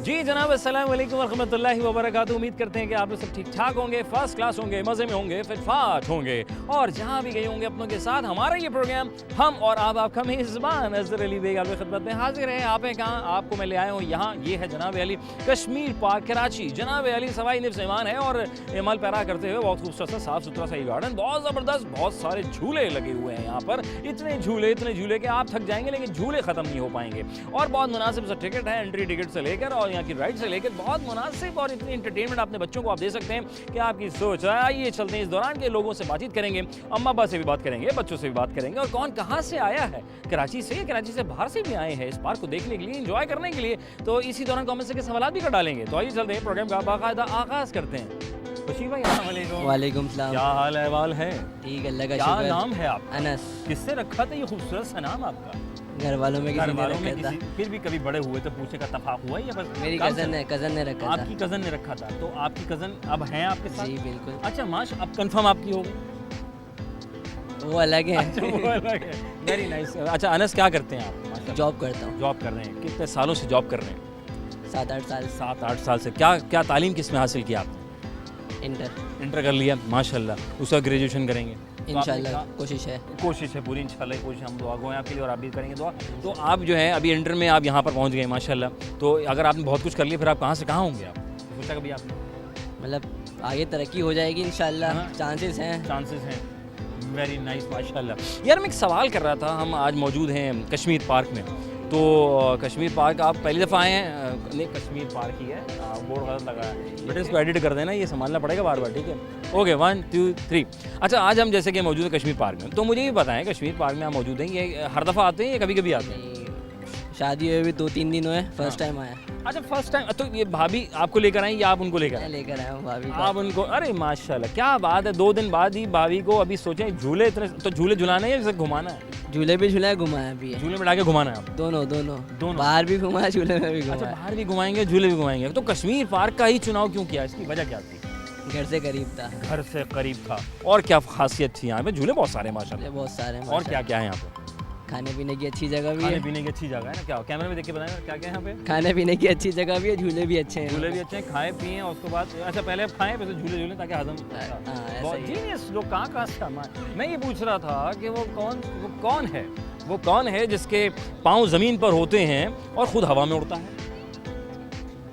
जी जनाब, अस्सलाम वालेकुम रहमतुल्लाहि व बरकातुहू। उम्मीद करते हैं कि आप लोग सब ठीक ठाक होंगे, फर्स्ट क्लास होंगे, मज़े में होंगे, फिटफाट होंगे और जहाँ भी गए होंगे अपनों के साथ। हमारा ये प्रोग्राम हम और आप आपका मेज़बान अज़हर अली बेग आपकी खिदमत में हाजिर है। आप हैं कहाँ? आपको मैं ले आया हूँ यहाँ, ये है जनाब अली कश्मीर पार्क कराची। जनाब अली सवाई निफ्स मेहमान है और एमल पैरा करते हुए बहुत खूबसूरत सा साफ़ सुथरा सा ये गार्डन, बहुत ज़बरदस्त, बहुत सारे झूले लगे हुए हैं यहाँ पर। इतने झूले कि आप थक जाएंगे लेकिन झूले ख़त्म नहीं हो पाएंगे। और बहुत मुनासिब सा टिकट है, एंट्री टिकट से लेकर और यहाँ की राइड से लेकर बहुत मुनासिब और इतनी इंटरटेनमेंट अपने बच्चों को आप दे सकते हैं कि आपकी सोच। आइए चलते हैं, इस दौरान के लोगों से बातचीत करेंगे, अम्मा अब्बा से भी बात करेंगे, बच्चों से भी बात करेंगे और कौन कहाँ से आया है। कराची से बाहर से भी आए हैं इस पार्क को देखने के लिए, इंजॉय करने के लिए। तो इसी दौरान कमेंट से सवाल भी कर डालेंगे। तो आइए चलते हैं, प्रोग्राम का बाकायदा आगाज़ करते हैं। खुशी भाई वालेकुम सलाम। क्या हाल अहवाल है? ठीक है, अल्लाह का क्या शुक्र। नाम है आपका? अनस। किससे रखा था ये खूबसूरत सा नाम आपका? घर वालों में घर किसी ने वालों में रखा था। फिर भी कभी बड़े हुए तो पूछने का इत्तेफाक हुआ या बस मेरी काम कज़न ने रखा था। आपकी कज़न ने रखा था? तो आपकी कज़न अब हैं आपके साथ? जी बिल्कुल। अच्छा माश, अब कंफर्म आपकी हो गई? वो अलग है। अच्छा, वो अलग है। Very nice. अच्छा अनस, क्या करते हैं आप? माशाल्लाह। जॉब करता हूँ। जॉब कर रहे हैं? कितने सालों से जॉब कर रहे हैं? 7-8 साल। 7-8 साल से। क्या तालीम किस में हासिल किया आपने? इंटर कर लिया, माशाल्लाह। उसका ग्रेजुएशन करेंगे इंशाल्लाह, कोशिश है पूरी, इंशाल्लाह कोशिश। हम दुआ गो हैं आपके लिए और आप भी करेंगे दुआ। तो आप जो है अभी इंटर में आप यहाँ पर पहुँच गए माशाल्लाह। तो अगर आपने बहुत कुछ कर लिया फिर आप कहाँ से कहाँ होंगे? आप सोचा कभी आपने? मतलब आगे तरक्की हो जाएगी इंशाल्लाह, हाँ। चांसेस हैं। वेरी नाइस माशाल्लाह। यार मैं एक सवाल कर रहा था, हम आज मौजूद हैं कश्मीर पार्क में। तो कश्मीर पार्क आप पहली दफ़ा आए हैं? नहीं, कश्मीर पार्क ही है, बोर्ड गलत लगा है बेटा, इसको एडिट कर देना, ये संभालना पड़ेगा बार बार, ठीक है? ओके 1 2 3। अच्छा आज हम जैसे कि मौजूद है कश्मीर पार्क में, तो मुझे ये बताएं कश्मीर पार्क में आप मौजूद हैं, ये हर दफ़ा आते हैं या कभी कभी आते हैं? शादी हुए भी 2-3 दिन हुए, फर्स्ट टाइम आया। अच्छा फर्स्ट टाइम। तो ये भाभी आपको लेकर आई या आप उनको लेकर मैं आए? लेकर आया हूँ भाभी को। आप उनको, अरे माशाल्लाह क्या बात है। 2 दिन बाद ही भाभी को, अभी सोचें झूले इतने, तो झूले झुलाने या सिर्फ घुमाना है? झूले भी झूला है, घुमाया भी है। झूले में डाके घुमाना है आप? दोनों बाहर भी घुमाया, झूले में भी अच्छा घुमाया। बाहर भी घुमाएंगे, झूले भी घुमाएंगे। तो कश्मीर पार्क का ही चुनाव क्यों किया? इसकी वजह क्या थी? घर से करीब था। घर से करीब था। और क्या खासियत थी यहाँ पे? झूले बहुत सारे माशाल्लाह। बहुत सारे। और क्या क्या है यहाँ पे? खाने पीने की अच्छी जगह भी खाने है। पीने की अच्छी जगह है ना? क्या कैमरे में देख के बताएं क्या क्या है यहाँ पे? खाने पीने की अच्छी जगह भी है, झूले भी अच्छे हैं। झूले भी अच्छे हैं, खाएं पिए और उसके बाद अच्छा पहले आप खाएं फिर झूले ताकि हजम। ऐसा बहुत ही है। जीनियस लोग कहाँ से। मैं ये पूछ रहा था कि वो कौन है जिसके पाँव ज़मीन पर होते हैं और खुद हवा में उड़ता है?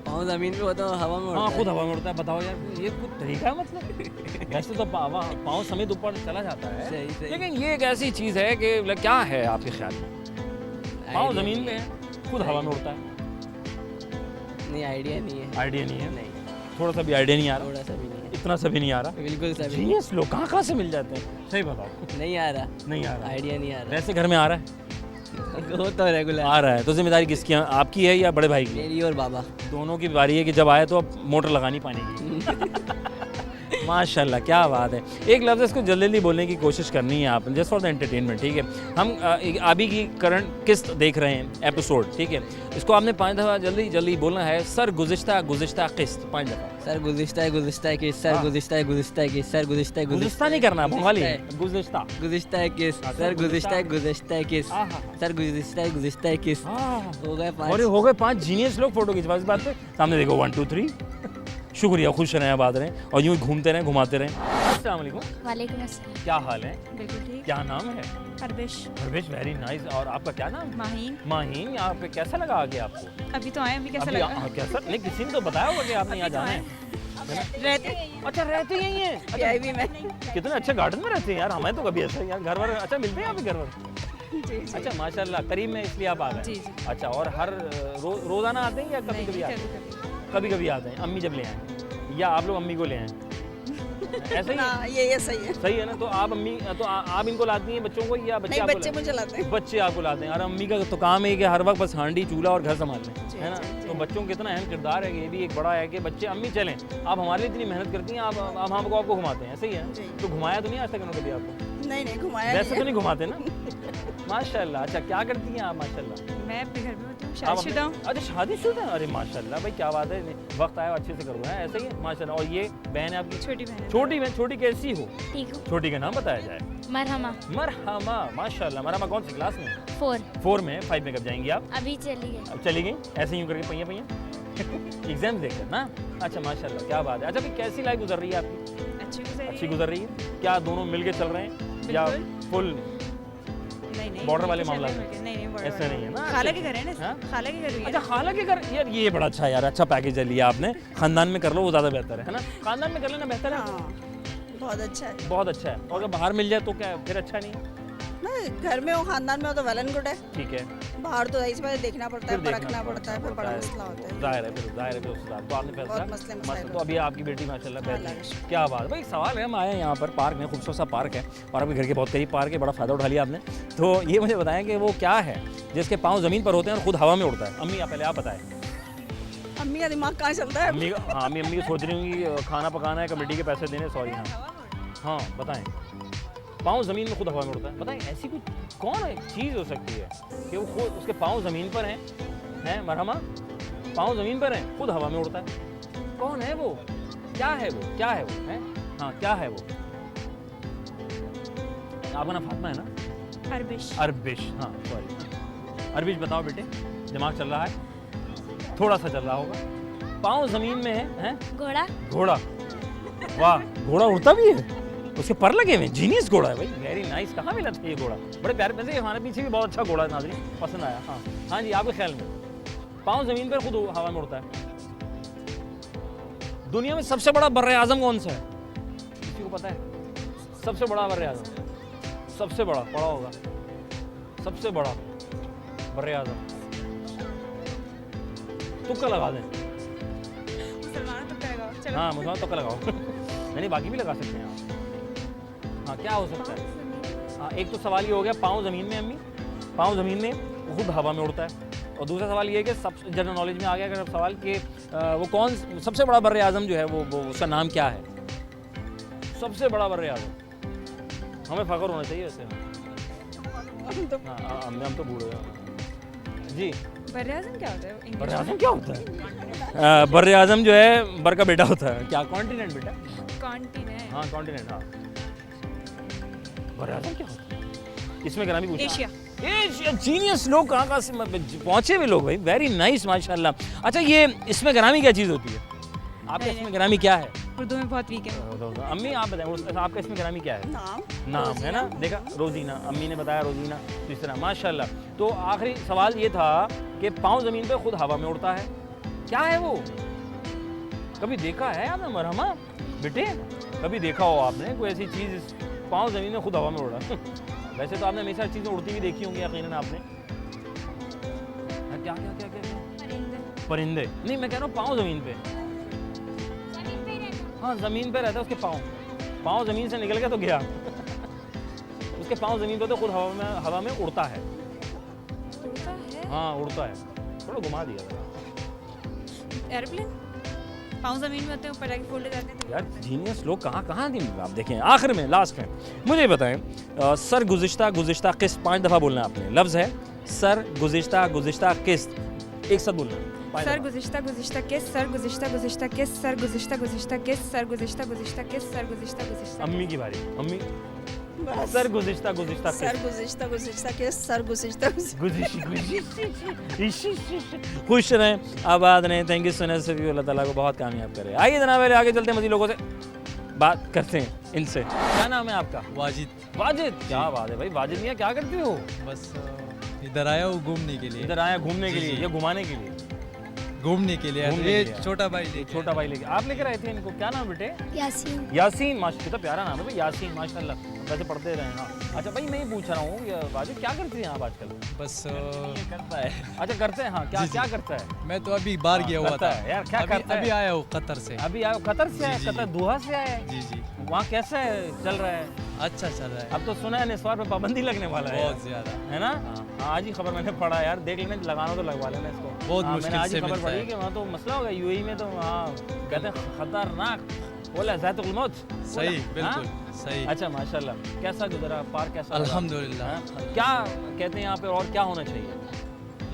पाँव जमीन पे होता है, हवा में उड़ता हाँ है। खुद हवा में उड़ता है। बताओ यार, ये कुछ तरीका है? मतलब वैसे तो पाँव समेत ऊपर चला जाता है, सही। लेकिन ये एक ऐसी चीज़ है कि मतलब क्या है आपके ख्याल में? पाँव ज़मीन में है, खुद हवा में उड़ता है। नहीं, आइडिया नहीं है। नहीं, थोड़ा सा भी आइडिया नहीं आ रहा? थोड़ा सा भी नहीं है। इतना सा भी नहीं आ रहा? बिल्कुल सा भी जीनियस लोग कहाँ से मिल जाते हैं? सही बताओ। नहीं आ रहा। नहीं आ रहा? आइडिया नहीं आ रहा। वैसे घर में आ रहा है? वो तो रेगुलर आ रहा है। तो जिम्मेदारी किसकी है? आपकी है या बड़े भाई की? मेरी और बाबा दोनों की बारी है कि जब आए तो अब मोटर लगानी पानी की। माशाल्लाह क्या बात है। एक लफ्ज़ इसको जल्दी जल्दी बोलने की कोशिश करनी है आपने, जस्ट फॉर द एंटरटेनमेंट, ठीक है? हम अभी की करंट किस्त देख रहे हैं एपिसोड, ठीक है? इसको आपने 5 दफ़ा जल्दी जल्दी बोलना है। सर गुज़िश्ता किस्त 5 दफ़ा। सर गुज़िश्ता है किस, सर गुज़िश्ता है किस, सर गुज़िश्ता है गुज़िश्ता नहीं करना, बंगाली है। गुज़िश्ता है किस, सर गुज़िश्ता है किस, सर गुज़िश्ता है किस। हो गए 5। और हो गए 5 जीनियस लोग फोटो खिंचवा। इस बात पे सामने देखो 1 2 3। शुक्रिया, खुश रहें, आबाद रहें और यूँ घूमते रहें, घुमाते रहें। अस्सलाम वालेकुम। वालेकुम अस्सलाम। क्या हाल है? बिल्कुल ठीक। क्या नाम है? परवेश। Very nice. और आपका क्या नाम? माहीन। यहाँ पे कैसा लगा आगे आपको? अभी तो आए, अभी कैसा अभी लगा? कैसा? नहीं, किसी ने तो बताया होगा कि आपने यहाँ जाना है। रहते अच्छा रहते यही हैं? अच्छा, भी मैं। कितने अच्छे गार्डन में रहते हैं यार। हमें तो कभी ऐसा यार घर वर अच्छा मिलते हैं यहाँ पे घर वर? जी। अच्छा माशाल्लाह, करीब में इसलिए आप आ गए। जी। अच्छा, और हर रोज़ाना आते हैं या कभी कभी आते हैं? कभी कभी आते हैं। अम्मी जब ले आए या आप लोग अम्मी को ले आए? ऐसा ही है? ये सही है। सही है ना? तो आप आप इनको लाती हैं बच्चों को या बच्चे आपको? बच्चे मुझे लाते हैं। बच्चे आपको लाते हैं। और अम्मी का तो काम है कि हर वक्त बस हांडी चूल्हा और घर संभालना है ना? तो बच्चों का कितना अहम किरदार है, ये भी एक बड़ा है कि बच्चे अम्मी चलें, आप हमारे लिए इतनी मेहनत करती हैं, आप हमको आपको घुमाते हैं, ऐसे ही है? तो घुमाया तो नहीं आज तक कभी आपको? नहीं घुमाया। वैसे तो नहीं घुमाते ना? माशाल्लाह। अच्छा क्या करती हैं आप? माशाल्लाह। मैं अपने घर में होती हूँ, शादीशुदा हूँ। अच्छा शादीशुदा? अरे माशाल्लाह भाई क्या बात है, वक्त आया अच्छे से करो है, ऐसे ही है माशाल्लाह। और ये बहन है आपकी? छोटी बहन। छोटी कैसी हो? ठीक हूँ। छोटी का नाम बताया जाए? मरहमा। माशाल्लाह। मरहमा कौन सी क्लास में? 4 4 में। 5 में कब जाएंगी आप? अभी चली गई। अब चली गई ऐसे यूँ करके पहिया एग्जाम देकर ना? अच्छा माशाल्लाह, क्या बात है। अच्छा फिर कैसी लाइफ गुजर रही है आपकी? अच्छी गुजर रही है। क्या दोनों मिलके चल रहे हैं या फुल नहीं border वाले मिलके मामला चल में? रहे हैं, नहीं border ऐसा वाले नहीं है ना? खाला अच्छा, के घर है ना, हाँ? खाला के घर भी है अच्छा ना। खाला के घर, यार ये बड़ा अच्छा यार, अच्छा पैकेज है लिया आपने। खानदान में कर लो वो ज़्यादा बेहतर है ना? खानदान में कर लेना बेहतर है। हाँ बहुत अच्छा है बहुत अच्छा है। और अगर बाहर मिल जाए तो क्या फिर अच्छा नहीं है? नहीं घर में हो खानदान में हो तो वेल एंड गुड है ठीक है, बाहर तो इस बार देखना पड़ता है फिर देखना परखना पड़ता है फिर बड़ा है। मसला होता है जाहिर है, फिर उसके साथ तो आपने फैसला बहुत मसले मस्त। मसाइल तो अभी आपकी बेटी माशाल्लाह हाँ, बेहतर है। लाविश। क्या बात है भाई। सवाल है, हम आए हैं यहाँ पर पार्क में, खूबसूरत सा पार्क है और आपके घर के बहुत करीब पार्क है, बड़ा फ़ायदा उठा लिया आपने। तो ये मुझे बताएं कि वो क्या है जिसके पाँव ज़मीन पर होते हैं और खुद हवा में उड़ता है? अम्मी आप पहले आप बताएं। अम्मी का दिमाग कहाँ चलता है अम्मी हाँ, अम्मी सोच रही होंगी खाना पकाना है, कमेटी के पैसे देने, सॉरी। हाँ हाँ बताएं। पाँव ज़मीन में खुद हवा में उड़ता है, बताएं ऐसी कुछ कौन है चीज़ हो सकती है कि वो खुद उसके पाँव ज़मीन पर हैं मरहमा, पाँव ज़मीन पर हैं, खुद हवा में उड़ता है? कौन है वो? क्या है वो? क्या है वो है? हाँ क्या है वो? आपका नाम फातिमा है ना? अरबिश। अरबिश, हाँ सॉरी। अरबिश बताओ बेटे, दिमाग चल रहा है? थोड़ा सा चल रहा होगा। पाँव ज़मीन में है? घोड़ा। घोड़ा, वाह घोड़ा उड़ता भी है, उसके पर लगे हुए, जीनियस घोड़ा है भाई, वेरी नाइस। कहाँ मिला था ये घोड़ा? बड़े प्यारे, वैसे हमारे पीछे भी बहुत अच्छा घोड़ा है नाज़रीन, पसंद आया। हाँ हाँ जी, आपके ख्याल में पाँव ज़मीन पर खुद हवा में उड़ता है। दुनिया में सबसे बड़ा बर्रे आज़म कौन सा है? किसी को पता है? सबसे बड़ा बर्रे आज़म, सबसे बड़ा पड़ा होगा, सबसे बड़ा बर्रे आज़म, तुक्का लगा दें। मुसलमानों तो करेगा, चलो। हाँ मुसलमान तुक्का लगाओ। नहीं बाकी भी लगा सकते हैं आप। हाँ क्या हो सकता है? हाँ एक तो सवाल ये हो गया पाँव ज़मीन में, अम्मी पाँव ज़मीन में खुद हवा में उड़ता है। और दूसरा सवाल ये है कि सब जनरल नॉलेज में आ गया अगर सवाल कि वो कौन सबसे बड़ा बर्रे आज़म जो है वो उसका नाम क्या है? सबसे बड़ा बर्रे आज़म, हमें फ़ख्र होना चाहिए वैसे। तो हाँ हम तो बूढ़े हैं जी। बर्रे आज़म क्या होता है? बर्रे आज़म क्या होता है? बर्रे आज़म जो है बर का बेटा होता है। क्या कॉन्टिनेंट बेटा? कॉन्टिनेंट। हाँ कॉन्टिनेंट, हाँ। बर्रे आज़म क्या होता है? इसमें ग्रामी पूछा। एशिया। एशिया, जीनियस लोग कहाँ से पहुँचे हुए लोग भाई, वेरी नाइस माशाल्लाह। अच्छा ये इसमें ग्रामी क्या चीज़ होती है? आपके इसमें ग्रामी क्या है? उर्दू में बहुत वीक है। अम्मी आप बताएं आपका इसमें ग्रामी क्या है? नाम है ना, देखा रोजीना, अम्मी ने बताया रोजीना, तो इस तरह माशाल्लाह। तो आखिरी सवाल ये था कि पाँव ज़मीन पे खुद हवा में उड़ता है, क्या है वो? कभी देखा है आपने मरहमा बेटे? कभी देखा हो आपने कोई ऐसी चीज़ पाँव ज़मीन में खुद हवा में उड़ा? वैसे तो आपने हमेशा चीज़ें उड़ती हुई देखी होंगी यकीनन आपने। क्या क्या क्या क्या क्या? परिंदे नहीं, मैं कह रहा हूँ पाँव ज़मीन पे। हाँ ज़मीन पे रहता है उसके पाँव ज़मीन से निकल गया तो गया। उसके पाँव ज़मीन पे तो खुद हवा में उड़ता है। उड़ता है? हाँ उड़ता है, थोड़ा घुमा दिया जरा। एयरप्लेन। पाँव ज़मीन में होते हैं, ऊपर जाके फोल्ड जाते हैं तो यार जीनियस लोग कहाँ दिन आप देखें। आखिर में लास्ट में मुझे बताएं, सर गुज़िश्ता किस्त 5 दफ़ा बोलना है आपने। लफ्ज़ है सर गुज़िश्ता किस्त, एक साथ बोलना है। सर गुज़िश्ता किस, सर गुज़िश्ता किस, सर गुज़िश्ता किस, सर गुज़िश्ता किस, सर गुज़िश्ता। अम्मी की बारी, अम्मी बस सर गुज़िश्ता सर गुज़िश्ता के सर गुज़िश्ता खुश रहें, आबाद रहें। थैंक यू सो मच, अल्लाह ताला को बहुत कामयाब करे। आइए जनाब आगे चलते हैं, मज़ीद लोगों से बात करते हैं इनसे। क्या नाम है आपका? वाजिद, क्या बात है भाई। वाजिद मियाँ क्या करते हो? बस इधर आया हूँ घूमने के लिए। इधर आया घूमने के जी, लिए जी। या घुमाने के लिए? घूमने के लिए। घूमने ये के लिए। छोटा भाई लेके छोटा भाई लेके आप लेकर आए थे इनको। क्या नाम बेटे? यासीन। यासीन, माशा कितना प्यारा नाम है भाई, यासीन माशाल्लाह। वैसे पढ़ते रहे। हाँ अच्छा भाई मैं ये पूछ रहा हूँ वाजिद क्या करती हैं आप आजकल? बस करता है। अच्छा करते हैं, हाँ क्या जी, जी। क्या करता है? मैं तो अभी बाहर गया हुआ करता था है यार, क्या करता है? अभी आया हूँ कतर से। अभी आए कतर से आए? जी, जी, कतर जी। दोहा से आए? जी जी वहाँ कैसा है, चल रहा है? अच्छा चल रहा है अब तो सुना है निस्वार पे पाबंदी लगने वाला है बहुत ज्यादा। है ना? हाँ। हाँ आज ही खबर मैंने पढ़ा यार, देख लेना, लगाना तो लगवा लेना इसको। बहुत हाँ, मुश्किल मैंने आज ही से खबर मिलता पढ़ी है। कि वहाँ तो मसला होगा यूएई में, तो हाँ कहते हैं खतरनाक बोला ज़ायतुल मौत। सही बोला, बिल्कुल हाँ? सही। अच्छा माशाल्लाह, कैसा गुजरा पार, कैसा लगा? अल्हम्दुलिल्लाह। हाँ? क्या कहते हैं यहाँ पे और क्या होना चाहिए?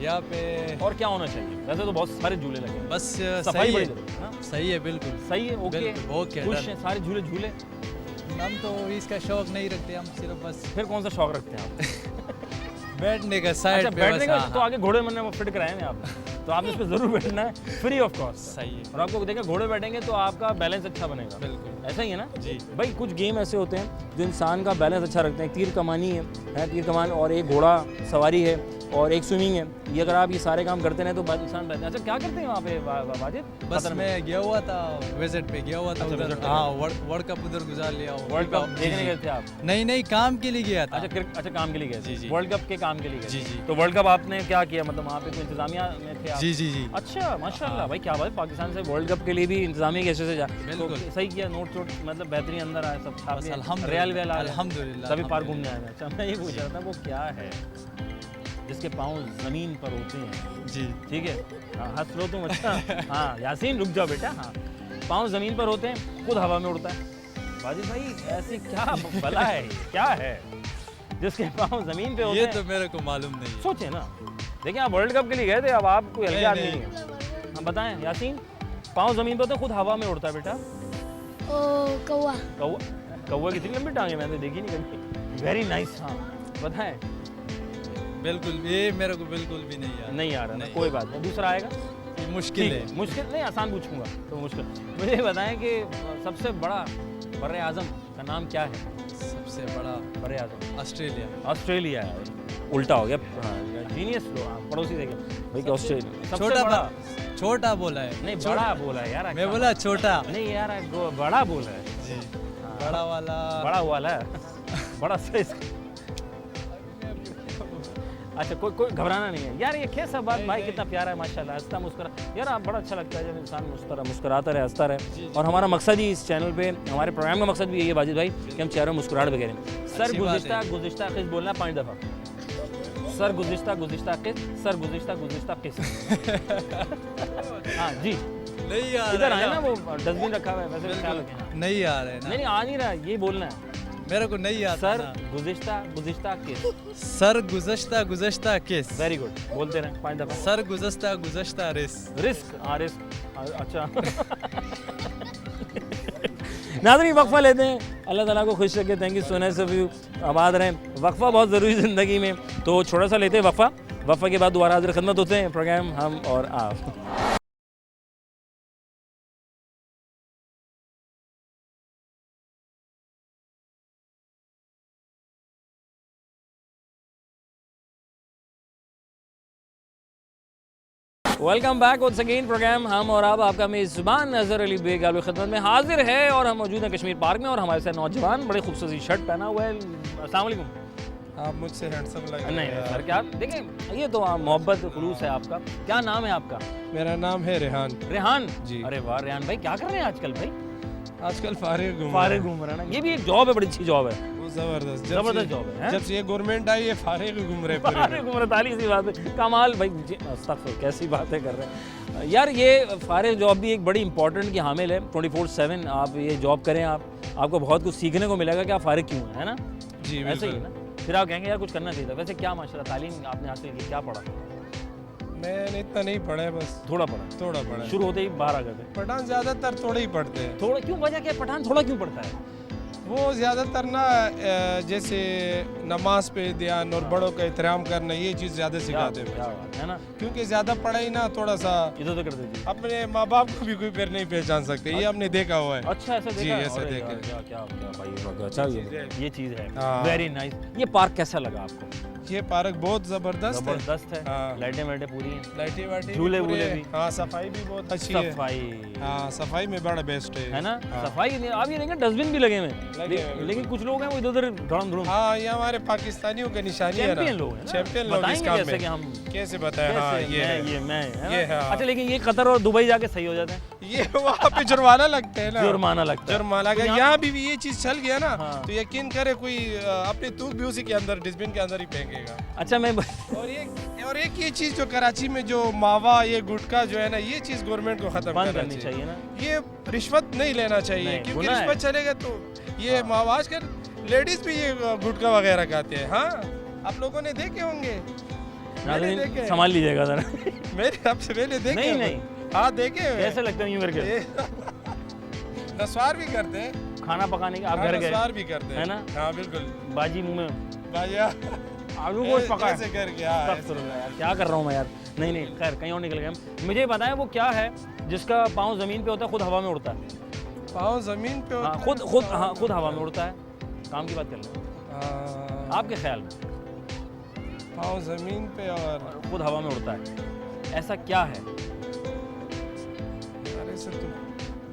यहाँ पे और क्या होना चाहिए? वैसे तो बहुत सारे झूले लगे हैं। बस सफाई सही बड़ी है, जरूरी है, हाँ? सही है बिल्कुल सही है, ओके बिल्कुल, ओके, खुश डन। हैं सारे झूले झूले? हम तो इसका शौक नहीं रखते, हम सिर्फ बस फिर कौन सा शौक रखते हैं आप? बैठने का अच्छा साइड पे बैठने बस। का, हाँ, तो हाँ। आगे घोड़े मैंने फिट कराए हैं आप? तो आपने इस पर जरूर बैठना है, फ्री ऑफ कॉस्ट। सही है। और आपको देखा घोड़े बैठेंगे तो आपका बैलेंस अच्छा बनेगा। बिल्कुल। ऐसा ही है ना जी। भाई, कुछ गेम ऐसे होते हैं जो इंसान का बैलेंस अच्छा रखते हैं। तीर कमानी है तीर कमान, और एक घोड़ा सवारी है, और एक स्विमिंग है। ये अगर आप ये सारे काम करते हैं तो इंसान रहते हैं। अच्छा, क्या करते हैं वहाँ पे वाजिद? बस कतर में? मैं गया हुआ था, विजिट पे गया हुआ था अच्छा, उधर। visit पे हाँ, वर्ल्ड कप उधर गुजार लिया। वर्ल्ड कप देखने गए थे आप? नहीं, काम के लिए गया था। अच्छा, काम के लिए गए थे? जी, जी। वर्ल्ड कप के काम के लिए गए थे? जी, जी। तो वर्ल्ड कप आपने क्या किया, मतलब वहाँ पे कोई इंतजामिया में थे आप? जी। अच्छा, माशाल्लाह भाई, क्या बात है। पाकिस्तान से वर्ल्ड कप के लिए भी इंतजामिया कैसे से जा, बिल्कुल। तो सही किया। नोट चोट मतलब बेहतरीन अंदर आए सब, छाप बस दिए? अल्हम्दुलिल्लाह, रियल वेल आए? अल्हम्दुलिल्लाह, सभी पार्क घूमने आए हैं। अच्छा, मैं ये पूछ रहा था वो क्या है जिसके पाँव जमीन पर होते हैं? जी। ठीक है, हाँ, हंस लो तुम। अच्छा, हाँ यासीन रुक जाओ बेटा। हाँ, पाँव जमीन पर होते हैं, खुद हवा में उड़ता है। वाजिद भाई, ऐसी क्या भला है, क्या है जिसके पाँव जमीन पे होते ये हैं? तो मेरे को मालूम नहीं है। सोचे ना, देखिए आप वर्ल्ड कप के लिए गए थे, अब आप कोई हल्के आदमी नहीं है। हम बताएं यासीन, पाँव जमीन पे होते हैं, खुद हवा में उड़ता है बेटा। कौवा कौवा? कौवा कितनी लंबी टांगे, मैंने देखी नहीं कभी। Very nice. हाँ बताएं। बिल्कुल, ये मेरे को बिल्कुल भी नहीं याद। नहीं आ रहा ना, नहीं। कोई बात नहीं, दूसरा आएगा। ये मुश्किल है। मुश्किल नहीं, आसान पूछूंगा तो मुश्किल। मुझे ये बताएं कि सबसे बड़ा बर आज़म का नाम क्या है? सबसे बड़ा बर आज़म ऑस्ट्रेलिया। ऑस्ट्रेलिया है। उल्टा हो गया। हाँ, जीनियस लो। हाँ, पड़ोसी देखे भाई कि ऑस्ट्रेलिया सबसे छोटा बड़ा। छोटा बोला है। नहीं, बड़ा बोला है यार। मैं बोला छोटा। नहीं यार, बड़ा बोला है। जी। बड़ा वाला। बड़ा वाला है। बड़ा साइज। अच्छा, कोई घबराना नहीं है यार। ये कैसा बात भाई, कितना प्यारा है माशाल्लाह, हंसता मुस्कुरा। यार आप बड़ा अच्छा लगता है जब इंसान मुस्कुराता रहे, हंसता रहे। और हमारा मकसद ही इस चैनल पे, हमारे प्रोग्राम का मकसद भी यही है वाजिद भाई, कि हम चेहरों मुस्कुराहट वगैरह। सर अच्छी बात गुज़िश्ता है। गुज़िश्ता किस बोलना 5 दफ़ा। सर गुज़िश्ता गुज़िश्ता किस, सर गुज़िश्ता गुज़िश्ता किस। हाँ जी, नहीं यार। इधर आए ना, वो डस्टबिन रखा हुआ है, वैसे ख्याल रखें। हाँ। नहीं आ रहा है ना। नहीं, आ नहीं रहा, ये बोलना है। मेरे को नहीं आता सर ना। गुज़िश्ता गुज़िश्ता किस। सर गुज़श्ता किस। वेरी गुड, बोलते रहें 5 दफ़ा। सर गुज़श्ता रिस। रिस्क। हाँ, रिस्क। अच्छा। नाज़रीन, वक्फा लेते हैं। अल्लाह ताला को खुश रखे। Thank you so much of you. आबाद रहें। वक्फा बहुत ज़रूरी ज़िंदगी में, तो छोटा सा लेते हैं वक्फा। वक्फा के बाद दोबारा हाज़िर खिदमत होते हैं। प्रोग्राम हम और आप। Welcome back once again. Programme हम और आप, आपका मेज़बान अज़हर अली बेग आपकी खिदमत में हाजिर है। और हम मौजूद हैं कश्मीर पार्क में, और हमारे साथ नौजवान बड़े खूबसूरत शर्ट पहना हुआ है। अस्सलाम वालेकुम। आप मुझसे हैंडसम लग रहे नहीं हैं सर, क्या देखें, ये तो मोहब्बत खुलूस है आपका। क्या नाम है आपका? मेरा नाम है रेहान रेहान जी। अरे वाह रेहान भाई, क्या कर रहे हैं आजकल भाई? आजकल फारिग घूम फारिग घूम रहे हैं ना, ये भी एक जॉब है, बड़ी अच्छी जॉब है। वो जबरदस्त जबरदस्त जॉब है, हैं? जब से ये गवर्नमेंट आई है फारिग घूम रहे पूरे फारिग घूम रहे, ताली सी बात है। कमाल भाई, अस्तगफुर, कैसी बातें कर रहे हैं यार। ये फारिग जॉब भी एक बड़ी इंपॉर्टेंट की हामिल है। 24/7 आप ये जॉब करें, आपको बहुत कुछ सीखने को मिलेगा कि आप फारिग क्यों हैं, है ना? जी ऐसे ही है बिल्कुल। ना, फिर आप कहेंगे यार कुछ करना चाहिए था। वैसे क्या माशाल्लाह तालीम आपने हासिल की, क्या पढ़ा? मैंने इतना नहीं पढ़ा है, बस थोड़ा पढ़ा, थोड़ा पढ़ा है। शुरू होते ही बाहर आ गए थे। पठान ज्यादातर थोड़े ही पढ़ते हैं। थोड़ा क्यों, वजह क्या है? पठान थोड़ा क्यों पढ़ता है? वो ज्यादातर ना जैसे नमाज पे ध्यान और बड़ों का एहतराम करना, ये चीज़ ज्यादा सिखाते क्या हैं। बात है ना, क्योंकि ज्यादा पढ़ाई ना थोड़ा सा इधर उधर कर देती है। अपने माँ बाप को भी कोई फिर नहीं पहचान सकते, ये हमने देखा हुआ है। अच्छा, ऐसा जी, देखा है? ऐसा अरे देखा यार, है। क्या क्या क्या भाई, अच्छा ये चीज़ है। हाँ। Very nice. ये पार्क कैसा लगा आपको? ये पार्क बहुत जबरदस्त है। जबरदस्त है। हाँ। लाइटें वाइटें पूरी हैं, लाइटें वाइटें झूले भी पूरे वूले हैं। भी। हाँ, सफाई भी बहुत अच्छी है। सफाई हाँ, सफाई में बड़ा बेस्ट है ना, हाँ। सफाई नहीं। आप ये देखें डस्टबिन भी लगे हुए लगे हैं, हुए हैं, लेकिन कुछ लोग हैं वो इधर उधर धड़म धुड़म। हाँ, ये हमारे पाकिस्तानियों का निशानी है ना। चैंपियन लोग हैं ना, चैंपियन लोग इस बताएंगे काम कैसे में। कि हम कैसे बताएं? हाँ, कैसे ये है। मैं है ना? ये है, हाँ। अच्छा, लेकिन ये कतर और दुबई जाके सही हो जाते हैं, ये वहाँ पे जुर्माना लगता है ना। जुर्माना लगता है। जुर्माना तो अगर यहाँ भी ये चीज चल गया ना, हाँ। तो यकीन करे कोई अपनी तूक भी उसी के अंदर डस्टबिन के अंदर ही फेंकेगा। अच्छा, मैं और एक ये चीज जो कराची में जो मावा, ये गुटखा जो है ना, ये चीज गवर्नमेंट को खत्म बंद करना करनी चाहिए ना। ये रिश्वत नहीं लेना चाहिए, नहीं, क्योंकि गुनाह है। रिश्वत चलेगा तो ये मावा, आजकल लेडीज भी ये गुटखा वगैरह खाते हैं। हाँ, आप लोगों ने देखे होंगे। मैंने देखे। संभाल लीजिएगा जरा। मेरे आपसे पहले देखे नहीं, होंगे। नहीं। हाँ, देखे हुए। कैसे लगता है यूं करके? ये नस्वार भी करते हैं। खाना पकाने के आप हाँ, घर गए नस्वार भी करते हैं है ना? हाँ बिल्कुल। बाजी मुंह में, भाइया आलू गोश्त पका है। ऐसे करके हाँ, ऐसे। अस्तगफुरुल्लाह यार, क्या कर रहा हूँ मैं यार। नहीं नहीं, खैर कहीं और निकल गए हम। मुझे बताएं वो क्या है जिसका पाँव ज़मीन पे होता है, खुद हवा में उड़ता है। पाँव जमीन पे हाँ, होता खुद हवा में उड़ता है। काम की बात कर लें है। आपके ख्याल में, पाँव जमीन पे और खुद हवा में उड़ता है, ऐसा क्या है? अरे से तो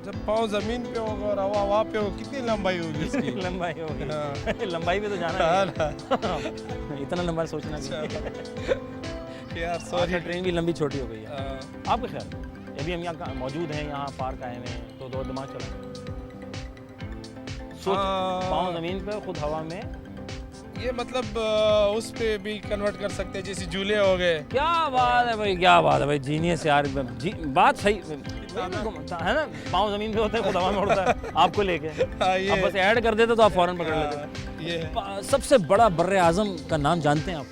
जब पाँव जमीन पे होगा और हवा हवा पे हो, कितनी लंबाई होगी इसकी? लंबाई होगी। हाँ। लंबाई पे तो जाना हाँ है। इतना लंबा सोचना चाहिए। यार सॉरी, सॉरी। ट्रेन भी लंबी छोटी हो गई है। हाँ, आपके ख्याल में? अभी हम यहाँ मौजूद हैं, यहाँ पार्क आए हुए हैं, तो दो दिमाग चला सोच। पाँव ज़मीन पे, खुद हवा में। ये मतलब उस पे भी कन्वर्ट कर सकते हैं, जैसे झूले हो गए। क्या बात है भाई, क्या बात है भाई, जीनियस यार। बात सही है ना। पाँव ज़मीन पे होता है, खुद हवा में उड़ता है, आपको लेके। हाँ, ये आप बस ऐड कर देते तो आप फौरन पकड़ लेते। हाँ, ये है। सबसे बड़ा बर्रे आज़म का नाम जानते हैं आप?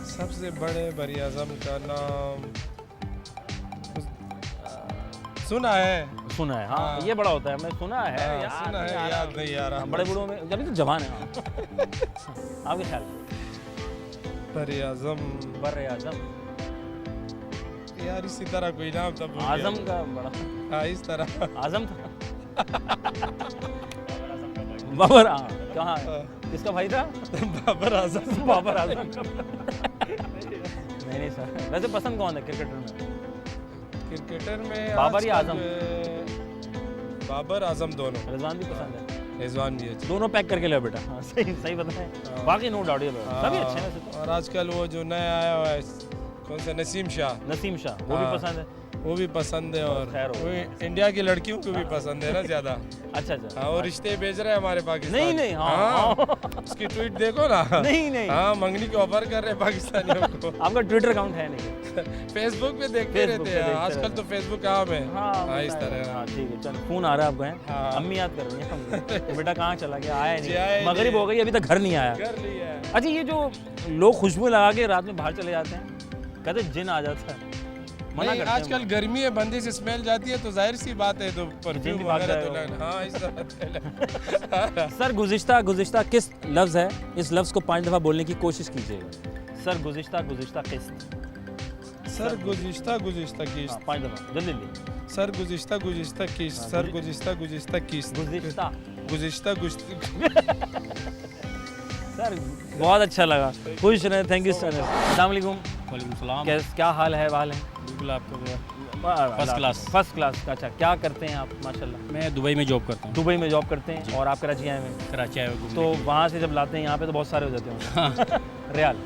सबसे बड़े बरी आज़म का नाम सुना है। सुना है, हाँ, हाँ। ये बड़ा होता है, मैं सुना है हाँ, यार, सुना है, नहीं आ रहा। याद नहीं आ रहा। बड़े बूढ़ों में जब तो जवान है। हाँ। आपके ख्याल में? बरी आज़म बर्रे आज़म, यार इसी तरह कोई नाम था। भूल गया। आज़म का बड़ा हाँ, इस तरह। आज़म था। बाबर, हाँ, कहाँ किसका भाई था? बाबर आज़म। बाबर आज़म। नहीं सर, वैसे पसंद कौन है क्रिकेटर में? क्रिकेटर में बाबर या आजकल बाबर आज़म दोनों। रिजवान भी पसंद है। रिजवान भी अच्छे। दोनों पैक करके ले बेटा। हाँ, सही सही बताएं। हाँ। बाकी नो डाउट, सभी अच्छे हैं वैसे तो। और आजकल वो जो नया आया हुआ है, कौन सा, नसीम शाह, नसीम शाह, वो भी हाँ। पसंद है। वो भी पसंद है। और खैर हो वो गया। इंडिया की लड़कियों को भी पसंद है ना ज़्यादा। अच्छा अच्छा। हाँ, वो रिश्ते भेज रहे हैं हमारे पाकिस्तान। नहीं नहीं, हाँ। उसकी ट्वीट देखो ना। नहीं नहीं, हाँ, मंगनी के ऑफर कर रहे हैं पाकिस्तानियों को। आपका ट्विटर अकाउंट है नहीं? फेसबुक पे देखते Facebook रहते पे हैं देखते आजकल रहते तो। फेसबुक काम है। हाँ, इस तरह। हाँ ठीक है, चल फोन आ रहा है आपको हैं? हाँ। अम्मी याद कर रही हैं हमको। तो बेटा कहाँ चला गया, आया जी, आया नहीं, मगरिब नहीं। हो गई अभी तक घर नहीं आया। कर लिया है। अच्छा, ये जो लोग खुशबू लगा के रात में बाहर चले जाते हैं, कहते जिन आ जाता है, मना नहीं, करते हैं। आजकल गर्मी है, बंदे से स्मेल जाती है, तो जाहिर सी बात है, तो परफ्यूम भी भाग वगैरह तो जाएगा। लगना। हाँ, इस तरह। सर गुज़िश्ता किस लफ्ज़ है, इस लफ्ज़ को 5 दफ़ा बोलने की कोशिश कीजिएगा। सर गुज़िश्ता किस्त। सर गुज़िश्ता की हाँ, 5 दफ़ा जल्दी जल्दी। सर गुज़िश्ता की हाँ, सर गुज़िश्ता की गुज़िश्ता गुज़िश्ता सर बहुत अच्छा लगा, खुश रहे, थैंक यू सर। अस्सलाम वालेकुम। वालेकुम सलाम। क्या हाल है, वाल है? बिल्कुल आपको फर्स्ट क्लास। अच्छा, क्या करते हैं आप? माशाल्लाह। मैं दुबई में जॉब करता हूँ। दुबई में जॉब करते हैं और आप कराची आए हुए हैं, कराची आए हुए घूमने तो के लिए। वहाँ से जब लाते हैं यहाँ पे तो बहुत सारे हो जाते हैं रियाल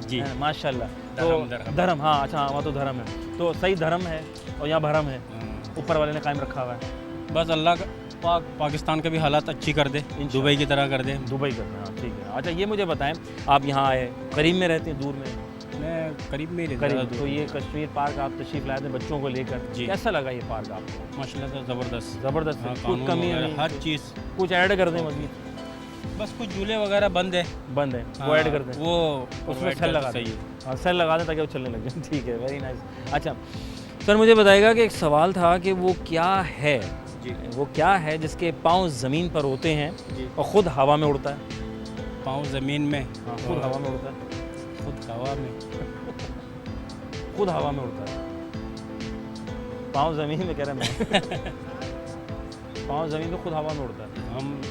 जी। हैं, माशाल्लाह। धर्म, तो धर्म। धर्म, हाँ अच्छा, वहाँ तो धर्म है, तो सही धर्म है और यहाँ भरम है, हाँ। ऊपर वाले ने कायम रखा हुआ है। बस अल्लाह का पाकिस्तान का भी हालात अच्छी कर दे, दुबई की तरह कर दे। दुबई करते हैं, हाँ ठीक है। अच्छा, ये मुझे बताएं, आप यहाँ आए, करीब में रहते हैं, दूर में? मैं करीब में ही रहता करीब। हूँ। तो ये कश्मीर पार्क आप तशरीफ लाए थे बच्चों को लेकर, जी। कैसा लगा ये पार्क आपको? माशाल्लाह से ज़बरदस्त। ज़बरदस्त हाँ, है, कुछ कानून कमी वगैरह, नहीं, हर चीज़। कुछ ऐड कर दें मज़ीद? बस कुछ झूले वगैरह बंद है, बंद है, वो हाँ, ऐड कर दें, वो उसमें provide सेल कर लगा दे, दें। सही है। हाँ, सेल लगा दें ताकि वो चलने लग जाए। ठीक है, वेरी नाइस। अच्छा सर, मुझे बताइएगा कि एक सवाल था कि वो क्या है, जी। वो क्या है जिसके पाँव ज़मीन पर होते हैं जी। और ख़ुद हवा में उड़ता है? पाँव ज़मीन में, हाँ, खुद हवा में उड़ता है, खुद हवा में। खुद हवा में उड़ता है। पाँव ज़मीन में कह रहे मैं। पाँव ज़मीन में खुद हवा में उड़ता है, हम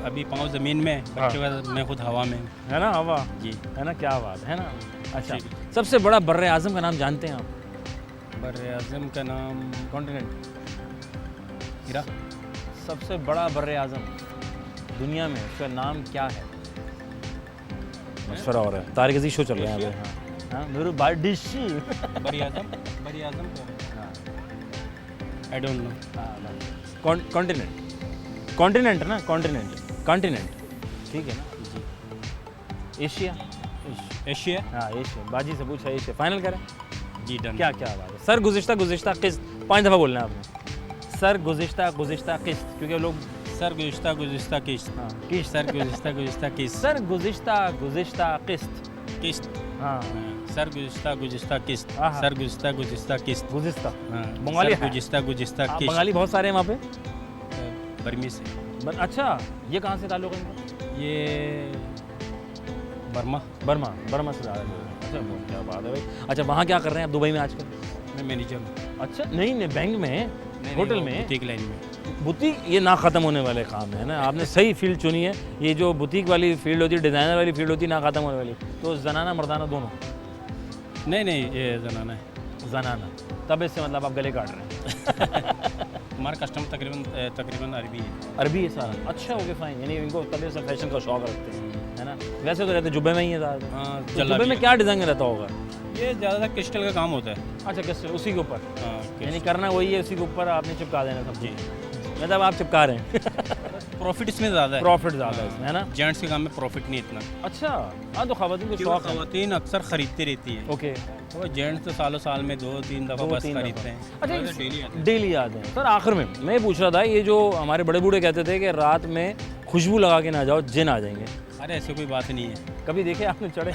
अभी पाँव ज़मीन में, बच्चों का मैं खुद हवा में। है ना? हवा, जी। है ना? क्या बात है ना। अच्छा, जी। सबसे बड़ा बर्रे आज़म का नाम जानते हैं आप? बर्रे आज़म का नाम कॉन्टिनेंट, इराक। सबसे बड़ा बर्रे आज़म दुनिया में, उसका नाम क्या है? मशवरा हो रहा है, तारिक अज़ीज़ शो चल रहा है यहाँ पे। हाँ, मेरे भाई डिशी। बरी आज़म हाँ, आई डोंट नो। कॉन्टिनेंट है ना, कॉन्टिनेंट, ठीक है ना? एशिया। एशिया। हाँ, एशिया। बाजी से पूछा, एशिया फाइनल करें? जी डन। क्या बात है। सर गुज़िश्ता किस्त, 5 दफ़ा बोलना है आपने। सर गुज़िश्ता किस्त, क्योंकि लोग सर गुज़िश्ता किस्त। हाँ, सर गुज़िश्ता किस्त। सर गुज़िश्ता किस्त। किस्त। हाँ, सर गुज़िश्ता किस्त। आहा। सर गुज़िश्ता किस्त। गुज़िश्ता। हाँ, बंगाली सर है? गुज़िश्ता हाँ, किस्त। बंगाली बहुत सारे हैं वहाँ पे। बर्मी से। अच्छा, ये कहाँ से ताल्लुक़ है इनका? ये बर्मा से ज़्यादा लोग हैं। अच्छा बहुत क्या बात है भाई। अच्छा वहाँ क्या कर रहे हैं आप दुबई में आजकल? मैं मैनेजर हूँ। अच्छा नहीं बैंक में, होटल में, बुटीक लाइन में। बुटीक ये ना ख़त्म होने वाले काम है ना, आपने सही फील्ड चुनी है। ये जो बुटीक वाली फील्ड होती है, डिज़ाइनर वाली फील्ड होती है, ना ख़त्म होने वाली, तो जनाना मर्दाना दोनों? नहीं ये जनाना है। जनाना तब इससे मतलब आप गले काट रहे हैं। हमारा कस्टमर तकरीबन अरबी है। अरबी है सारा? अच्छा ओके फाइन, यानी इनको तब से फैशन का शौक रखते हैं, है ना? वैसे तो रहते जुब्बे में ही है ज़्यादा। हाँ, तो जुब्बे में क्या डिज़ाइन रहता होगा? ये ज़्यादातर क्रिस्टल का काम होता है। अच्छा क्रिस्टल, उसी के ऊपर? हाँ, यानी करना वही है, उसी के ऊपर आपने चिपका देना सब। जी मतलब आप चिपका रहे हैं। प्रॉफिट इसमें ज़्यादा है। प्रॉफिट ज़्यादा है इसमें, है ना? जेंट्स के काम में प्रॉफिट नहीं इतना। अच्छा हाँ, तो ख़वातीन को शौक है। ख़वातीन अक्सर ख़रीदती रहती है। ओके। तो जेंट्स तो सालों साल में 2-3 दफ़ा बस खरीदते हैं। अच्छा डेली आते हैं। डेली आते हैं। सर आखिर में मैं ये पूछ रहा था, ये जो हमारे बड़े बूढ़े कहते थे कि रात में खुशबू लगा के ना जाओ, जिन आ जाएंगे, अरे ऐसी कोई बात नहीं है। कभी देखे आपने चढ़े?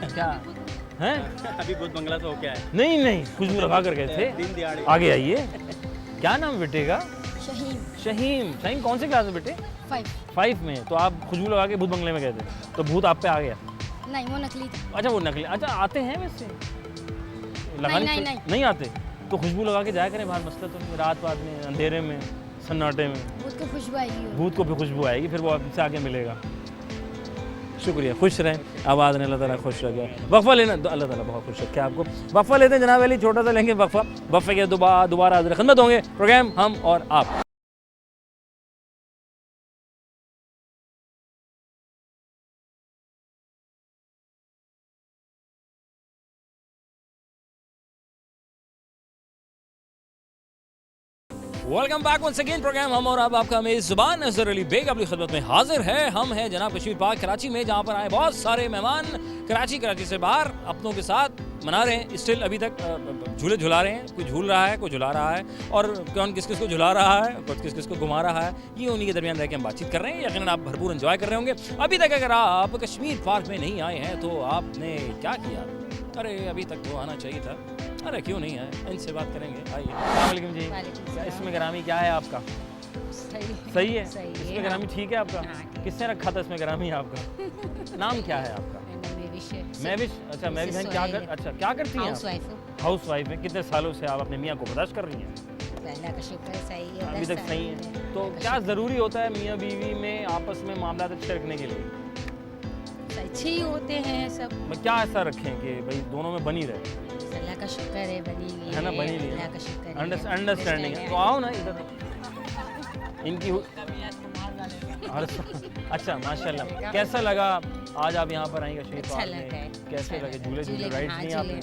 क्या हैं? अभी बहुत बंगला तो हो क्या है। नहीं खुशबू लगा कर गए थे। दिन दिहाड़े। आगे आइए, क्या नाम बेटे का? शहीम। शहीम कौन से क्लास में बेटे? 5 में। तो आप खुशबू लगा के भूत बंगले में गए थे, तो भूत आप पे आ गया? नहीं वो नकली था। अच्छा वो नकली। अच्छा आते हैं वैसे? नहीं आते तो खुशबू लगा के जाया करें बाहर, मसला तो नहीं। रात में अंधेरे में सन्नाटे में भूत को खुशबू आएगी। भूत को भी खुशबू आएगी, फिर वो आपसे आके मिलेगा। शुक्रिया, खुश रहें, आबाद रहें, अल्लाह ताला खुश रखे। वक्फा लेना तो अल्लाह ताला बहुत खुश रखे आपको। वक्फा लेते हैं जनाब अली, छोटा सा लेंगे वक्फा। वक्फे के दोबारा हाज़िर खिदमत होंगे। प्रोग्राम हम और आप। Welcome back once again. Programme हम और अब आपका मेज़बान अज़हर अली बेग अपनी खिदमत में हाजिर है। हम हैं जनाब कश्मीर पार्क कराची में, जहाँ पर आए बहुत सारे मेहमान कराची से बाहर अपनों के साथ मना रहे हैं। स्टिल अभी तक झूले झुला रहे हैं, कोई झूल रहा है, कोई झुला रहा है, और कौन किस किस को झुला रहा है, कौन किस किस को घुमा रहा है, ये उन्हीं के दरमियान रह के हम बातचीत कर रहे हैं। यकीनन आप भरपूर एंजॉय कर रहे होंगे। अभी तक अगर आप कश्मीर पार्क में नहीं आए हैं तो आपने क्या किया? अरे अभी तक तो आना चाहिए था। अरे क्यों नहीं है, इनसे बात करेंगे। आइए। अस्सलाम वालेकुम जी। इसमें ग्रामी क्या है आपका? सही है। इसमें ग्रामी ठीक है आपका? किसने रखा था इसमें ग्रामी आपका? नाम क्या है आपका? मैविश। अच्छा मैविश क्या करती हैं आप? हाउस वाइफ है। कितने सालों से आप अपने मियाँ को बर्दाश्त कर रही हैं? अल्लाह का शुक्र है, सही है। अभी तक सही है। तो क्या ज़रूरी होता है मियाँ बीवी में आपस में मामला अच्छे रखने के लिए? अच्छे ही होते हैं सब। क्या ऐसा रखें कि भाई दोनों में बनी रहे? अल्लाह का शुक्र है, बनी हुई है ना, बनी हुई है। अल्लाह का शुक्र है, अंडरस्टैंडिंग है। तो आओ ना इधर, इनकी अच्छा माशाल्लाह। कैसा लगा आज आप यहाँ पर आई कश्मीर पार्क में? कैसे लगे? झूले राइड्स नहीं आपने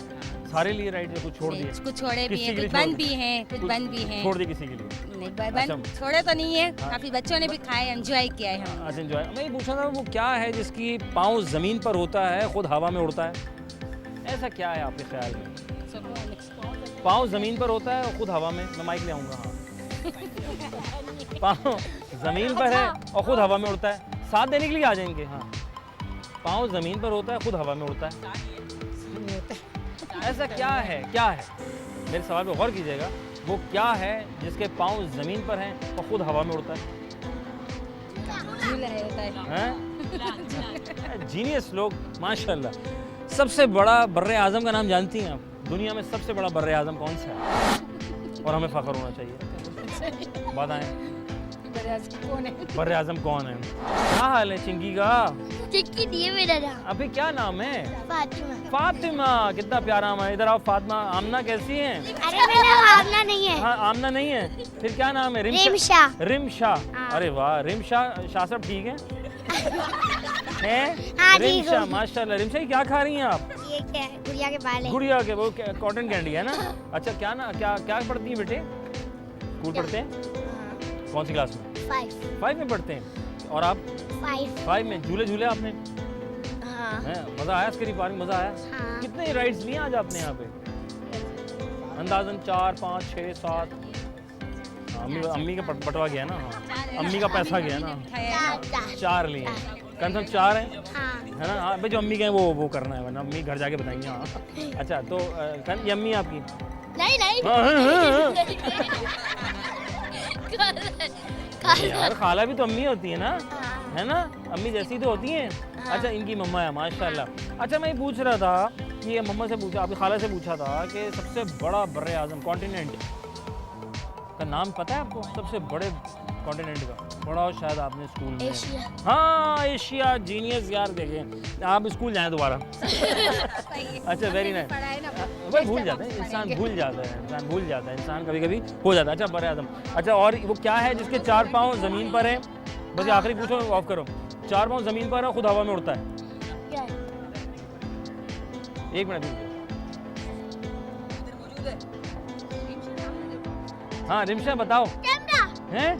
सारे लिए राइड कुछ छोड़ दिए? कुछ छोड़े भी हैं, कुछ बंद भी हैं, कुछ बंद भी हैं। छोड़ दिए किसी के लिए? नहीं बंद छोड़े तो नहीं है, काफी बच्चों ने भी खाए, एंजॉय किया है हम। अच्छा एंजॉय। मैं ये पूछा था वो क्या है जिसकी पाँव ज़मीन पर होता है, खुद हवा में उड़ता है? ऐसा क्या है आपके ख्याल में? पाँव ज़मीन पर होता है और खुद हवा में। मैं माइक ले आऊँगा। हाँ पाँव ज़मीन पर है और खुद हवा में उड़ता है। साथ देने के लिए आ जाएंगे। हाँ पाँव ज़मीन पर होता है, खुद हवा में उड़ता है। ऐसा क्या है? क्या है? मेरे सवाल पे गौर कीजिएगा। वो क्या है जिसके पाँव ज़मीन पर हैं और खुद हवा में उड़ता है? जीनियस लोग माशाल्लाह। सबसे बड़ा बर्रे आज़म का नाम जानती हैं आप? दुनिया में सबसे बड़ा बर्रे आज़म कौन सा है? और हमें फ़ख्र होना चाहिए। बताएं बर्रे आज़म कौन है? क्या हाल है चिंकी का? चिक्की दिए मेरा नाम। अभी क्या नाम है? फातिमा। फातिमा, कितना प्यारा नाम है। इधर आओ फातिमा। आमना कैसी हैं? अरे मेरा नाम आमना नहीं है। हाँ आमना नहीं है, फिर क्या नाम है? रिमशा। रिमशा। अरे वाह रिमशा। शाह साहब ठीक है? हाँ, रिमशा माशाल्लाह। रिमशा क्या खा रही हैं आप? ये क्या है? गुड़िया के बाल है। गुड़िया के वो कॉटन कैंडी है ना? अच्छा क्या ना क्या पढ़ती हैं बेटे? स्कूल पढ़ते हैं? कौन सी क्लास में? 5 में पढ़ते हैं। और आप? 5 में। झूले आपने? हाँ। मज़ा आया स्केरी पार्क? मज़ा आया? हाँ। कितने राइड्स लिए आज आपने यहाँ पे? अंदाजन 4, 5, 6, 7। अम्मी का बटवा गया ना? हाँ अम्मी का पैसा गया ना? 4 लिए। कंफर्म 4 हैं? है ना? हाँ भाई जो अम्मी के हैं वो करना है, वरना अम्मी घर जाके बताएंगे। हाँ अच्छा तो ये अम्मी आपकी? नहीं यार खाला भी तो अम्मी होती है ना? है ना? अम्मी जैसी तो होती हैं। अच्छा इनकी मम्मा है, माशाल्लाह। अच्छा मैं ये पूछ रहा था, ये मम्मा से पूछा, आपकी खाला से पूछा था कि सबसे बड़ा बर्रे आज़म कॉन्टिनेंट का नाम पता है आपको? सबसे बड़े कॉन्टिनेंट का पढ़ा हो शायद आपने स्कूल में। एशिया। हाँ एशिया, जीनियस यार। देखें आप स्कूल जाएं दोबारा। अच्छा वेरी नाइस। भाई भूल जाते हैं इंसान, भूल जाता है इंसान, भूल जाता है इंसान, कभी कभी हो जाता है। अच्छा बर्रे आज़म। अच्छा और वो क्या है जिसके 4 पाँव ज़मीन पर है? बस ये आखिरी पूछो, ऑफ करो। 4 पाँव ज़मीन पर है, खुद हवा में उड़ता है। क्या है? 1 मिनट रुको। हाँ रिमशा बताओ। हैं?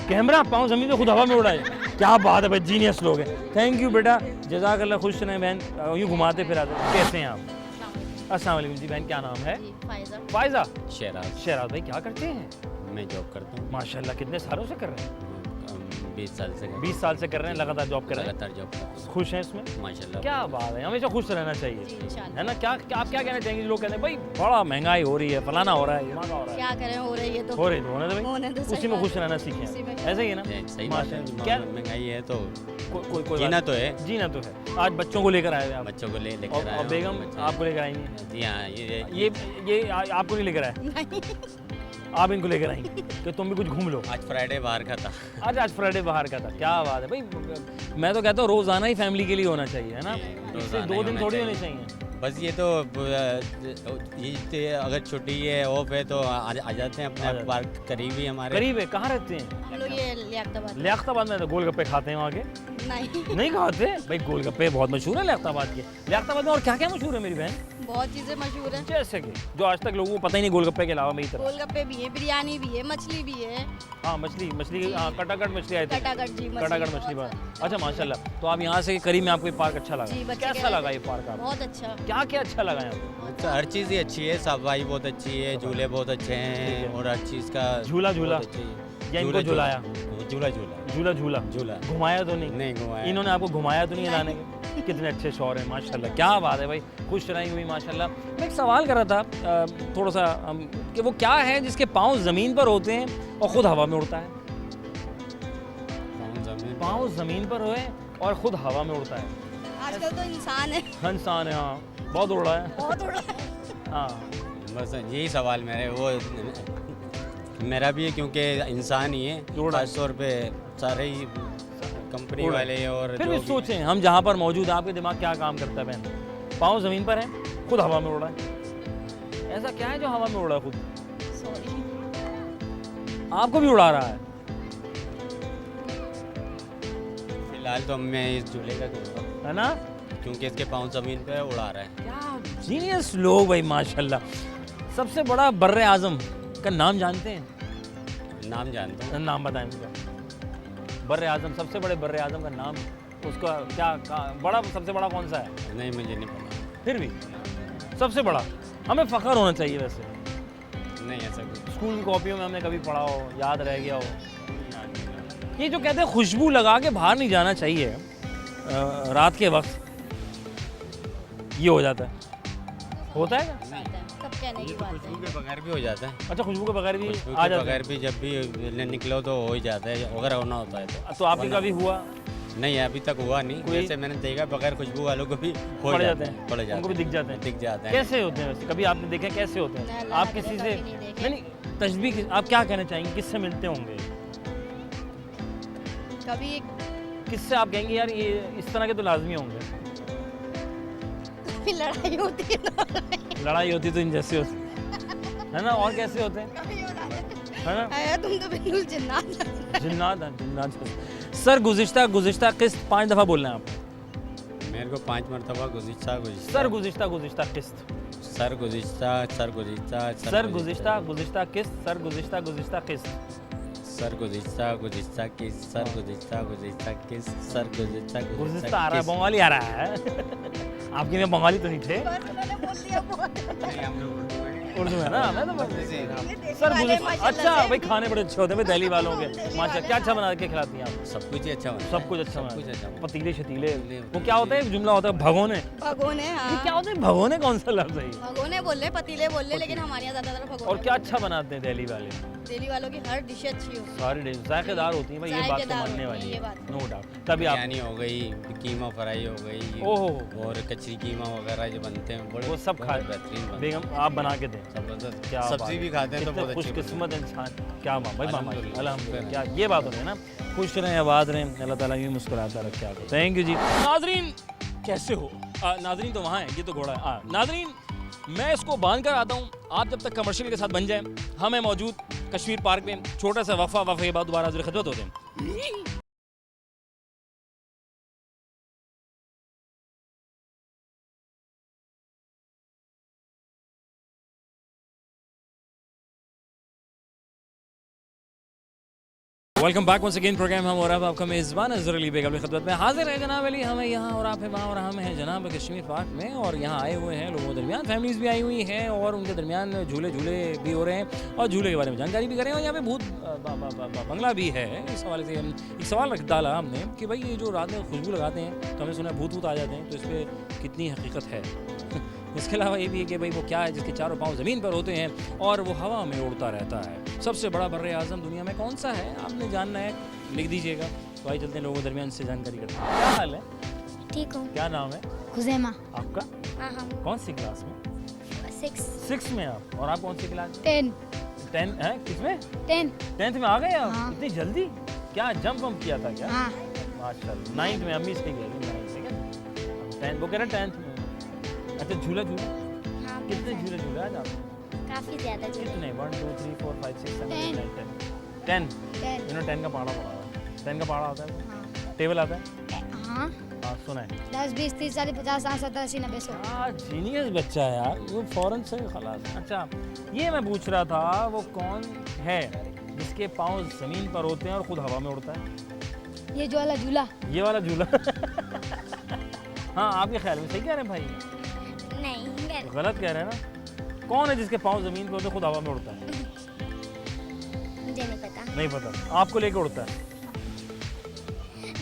कैमरा पाँव जमीन पे खुद हवा में उड़ाए। क्या बात है भाई, जीनियस लोग हैं। थैंक यू बेटा, जज़ाकल्लाह, खुश रहें बहन। यूँ घुमाते फिराते। कैसे हैं आप? अस्सलाम वालेकुम जी। बहन क्या नाम है? फायजा। शहराज। शहराज भाई क्या करते हैं? मैं जॉब करता हूँ। माशाल्लाह कितने सालों से कर रहे हैं? 20 साल से 20 साल से कर रहे हैं, लगातार जॉब कर रहे हैं। लगातार जॉब करता हूँ। खुश हैं इसमें? माशाल्लाह। क्या बात है, हमेशा खुश रहना चाहिए, है ना? क्या आप क्या कहना चाहेंगे? लोग कहते हैं भाई बड़ा महंगाई हो रही है, फलाना हो रहा है, धमाका हो रहा है। क्या करें, हो रही है तो हो रही तो होने दो होने भाई, दो, सही उसी में बात खुश रहना सीखें। उसी में। ऐसा ही है ना? सही बात है। क्या महंगाई है तो कोई जीना बात तो है। नहीं। जीना तो है। आज बच्चों को लेकर आए हैं आप? बच्चों को लेकर और आया हूँ। बेगम बच्चे- आपको लेकर आएंगी? जी हाँ, ये आपको नहीं लेकर आए? आप इनको लेकर आएंगी कि तुम भी कुछ घूम लो। आज फ्राइडे बाहर का था। आज फ्राइडे बाहर का था। क्या बात है भाई, मैं तो कहता हूँ रोजाना ही फैमिली के लिए होना चाहिए, है ना? इससे रोज़ाना 2 ही दिन होना थोड़ी चाहिए। होने चाहिए। बस ये तो अगर छुट्टी है, ऑफ है तो आ जाते हैं आ अपने जाते हैं। पार्क करीब ही हमारे। करीब है। कहाँ रहते हैं? हम लोग ये लियाकताबाद लियाकताबाद में। तो गोलगप्पे खाते हैं वहाँ के? नहीं, नहीं खाते भाई, गोलगप्पे बहुत मशहूर है लियाकताबाद के। लियाकताबाद में और क्या क्या मशहूर है मेरी बहन? बहुत चीज़ें मशहूर हैं। जैसे कि जो आज तक लोगों को पता ही नहीं गोलगप्पे के अलावा मेरी तरफ। गोलगप्पे भी है, बिरयानी भी है, मछली भी है। हाँ मछली, हाँ कटाकट मछली आई थी। कटाकट जी, मछली कटाकट मछली बात। अच्छा माशाल्लाह। तो आप यहाँ से करीब में आपको ये पार्क अच्छा जी, लगा? बच्चे कैसा कह लगा रहे ये पार्क आपको? बहुत अच्छा। क्या क्या अच्छा लगा यहाँ पे? अच्छा, हर चीज़ ही अच्छी है, सफाई बहुत अच्छी है, झूले बहुत अच्छे हैं और हर चीज़ का झूला बहुत अच्छी है। या इनको झुलाया? झूला झूला झूला घुमाया तो नहीं? नहीं घुमाया। इन्होंने आपको घुमाया तो नहीं लाने के? कितने अच्छे शौहर हैं माशाल्लाह। क्या बात है भाई, खुश रही हुई माशाल्लाह। मैं एक सवाल कर रहा था थोड़ा सा कि वो क्या है जिसके पाँव ज़मीन पर होते हैं और ख़ुद हवा में उड़ता है? पाँव ज़मीन पर हुए और ख़ुद हवा में उड़ता है। आजकल तो इंसान है, इंसान है, हाँ बहुत उड़ रहा है। बहुत उड़ रहा है। हाँ बस यही सवाल मेरा भी है, क्योंकि इंसान ही है। जोड़ा। खास तौर पे सारे ही कंपनी उड़ा। वाले और फिर जो भी भी- सोचें हम जहाँ पर मौजूद हैं, आपके दिमाग क्या काम करता है बहन? पाँव ज़मीन पर है, खुद हवा में उड़ रहा है। ऐसा क्या है जो हवा में उड़ रहा है खुद? सॉरी। आपको भी उड़ा रहा है? फिलहाल तो मैं इस झूले का करूँगा, है ना? क्योंकि इसके पाँव ज़मीन पे उड़ा रहा है। क्या जीनियस लोग भाई माशाल्लाह। सबसे बड़ा बर्रे आज़म का नाम जानते हैं? नाम जानता हूँ। नाम बताएं मुझे। बर्रे आज़म, सबसे बड़े बर्रे आज़म का नाम, उसका बड़ा सबसे बड़ा कौन सा है? नहीं, मुझे नहीं पता। फिर भी सबसे बड़ा हमें फ़ख्र होना चाहिए वैसे। नहीं ऐसा कुछ। स्कूल की कॉपियों में हमने कभी पढ़ा हो, याद रह गया हो। ये जो कहते हैं खुशबू लगा के बाहर नहीं जाना चाहिए रात के वक्त, ये हो जाता है? होता है क्या? सब कहने की बात खुशबू है। के बगैर भी हो जाता है। अच्छा खुशबू के बगैर भी खुशबू आ के जाता है? बगैर भी जब भी निकलो तो हो ही जाता है, अगर होना होता है तो। तो आपके कभी हुआ? नहीं, अभी तक हुआ नहीं। कोई- वैसे मैंने देखा बगैर खुशबू वालों को भी हो पड़ जाते जाते हैं? पड़ जाते उनको भी दिख जाते हैं? दिख जाते हैं। कैसे होते हैं वैसे? कभी आपने देखे कैसे होते हैं? अल्लाह आप करे किसी कभी से नहीं देखे। नहीं तशबीह, आप क्या कहना चाहेंगे? किससे मिलते होंगे? कभी किससे आप कहेंगे यार ये इस तरह के तो लाजमी होंगे? कभी लड़ाई होती है तो लड़ाई होती तो इन जैसे होती है ना? और कैसे होते हैं, कभी हो रहा है ना? है। तुम तो बिल्कुल जिन्नात। जिन्नात हैं, जिन्नात। सर गुज़िश्ता किस्त 5 दफ़ा बोलना है आपको। मेरे को 5 मरतबा गुज़िश्ता सर गुज़िश्ता किस्त। सर गुज़िश्ता सर गुज़िश्ता किस्त। सर गुज़िश्ता किस्त। सर गुज़िश्ता किस सर गुज़िश्ता किस सर गुज़िश्ता आ रहा है, बंगाली आ रहा है। आपके में बंगाली तो नहीं थे? मैंने बोल दिया बहुत। उर्दू है ना? मैं तो सर वाले गुज़िश्ता। माशाल्लाह अच्छा से। भाई खाने बड़े अच्छे होते हैं भाई दिल्ली वालों के माशा। क्या अच्छा बना के खिलाती हैं आप? सब कुछ ही अच्छा होता है। सब कुछ अच्छा सब कुछ अच्छा बना। पतीले शतीले, पतीले, वो क्या होता है? एक जुमला होता है भगोने। भगोने, ये हाँ। क्या होता है भगोने? कौन सा लफ्ज़ है ये? भगोने बोल रहे, पतीले बोल रहे, लेकिन हमारे यहाँ ज़्यादातर भगोने। और क्या अच्छा बनाते हैं दिल्ली वाले? दिल्ली वालों की हर डिश अच्छी हो। सारी डिश जायकेदार होती हैं भाई, ये बात तो जायकेदार मानने होती वाली हैं, ये है, बात। No doubt. तभी आप बिरयानी हो गई, कीमा फ्राई हो गई, ओहो और कचरी कीमा वगैरह जो बनते हैं बड़े वो सब खा बेहतरीन बनते बेगम आप बना के दें। हैं। जबरदस्त। क्या बात सब्जी है। भी खाते हैं तो कितने बहुत अच्छी खुशकिस्मत इंसान, क्या बात भाई, मामा अल्हम्दुलिल्लाह। अल्हम्दुलिल्लाह, क्या ये बात हो रही है ना। खुश रहें, आबाद रहें, अल्लाह ताला यूँ मुस्कुराता रखे आपको। थैंक यू जी। नाजरीन कैसे हो? नाजरीन तो वहाँ है, ये तो घोड़ा है। नाजरीन मैं इसको बांध कर आता हूँ, आप जब तक कमर्शियल के साथ बन जाएं। हमें मौजूद कश्मीर पार्क में, छोटा सा वफ़ा के बाद दोबारा हाज़िर खिदमत होते हैं। Welcome back once again programme हम और अब आपका मेज़बान अज़हर अली बेग अपनी खिदमत में हाजिर है जनाब अली। हमें यहाँ और आप है वहाँ और हम हैं जनाब कश्मीर पार्क में, और यहाँ आए हुए हैं लोगों के दरमियान, फैमिलीज़ भी आई हुई हैं और उनके दरमियान झूले भी हो रहे हैं और झूले के बारे में जानकारी भी करें। और यहाँ पे भूत बंगला भी है। इस हवाले से हम एक सवाल रख डाला हमने कि भाई ये जो रात में खुशबू लगाते हैं तो हमें सुना भूत आ जाते हैं, तो इस पर कितनी हकीकत है? इसके अलावा ये भी है कि भाई वो क्या है जिसके चारों पाँव ज़मीन पर होते हैं और वो हवा में उड़ता रहता है। सबसे बड़ा बर्रे आज़म दुनिया में कौन सा है? आपने जानना है, लिख दीजिएगा। तो आइए चलते हैं लोगों के दरमियान से जानकारी करते हैं। क्या हाल है? ठीक हूँ। क्या नाम है खुजैमा। आपका? हाँ कौन सी क्लास में? 6 में आप? और आप कौन सी क्लास में? 10 है किसमें? 10 में आ गए आप? हाँ। इतनी जल्दी? क्या जंप किया था क्या? हाँ। माशाल्लाह। 9th में, अम्मी इसलिए गई थी 9th, ठीक है। 10 वो कह रहे 10th में। अच्छा झूला हाँ, कितने झूले आज आप? काफी ज्यादा कितने? 1 2 3 4 5 6 7 8 9 10 10 10 का पहाड़ा पड़ा हुआ है। 10 का पहाड़ा आता है? हाँ। टेबल आता है? हाँ। हाँ सुना है। 10 20 30 40 50 60 70 80 90 100। हाँ जीनियस बच्चा है यार, वो फौरन से खलास। अच्छा ये मैं पूछ रहा था, वो कौन है जिसके पाँव ज़मीन पर होते हैं और खुद हवा में उड़ता है? ये जो वाला झूला। ये वाला झूला। हाँ आपके ख्याल में सही कह रहे हैं भाई? नहीं गलत कह रहे हैं ना। कौन है जिसके पाँव ज़मीन पे होते खुद हवा में उड़ता है? मुझे नहीं पता। नहीं पता। आपको लेके उड़ता है?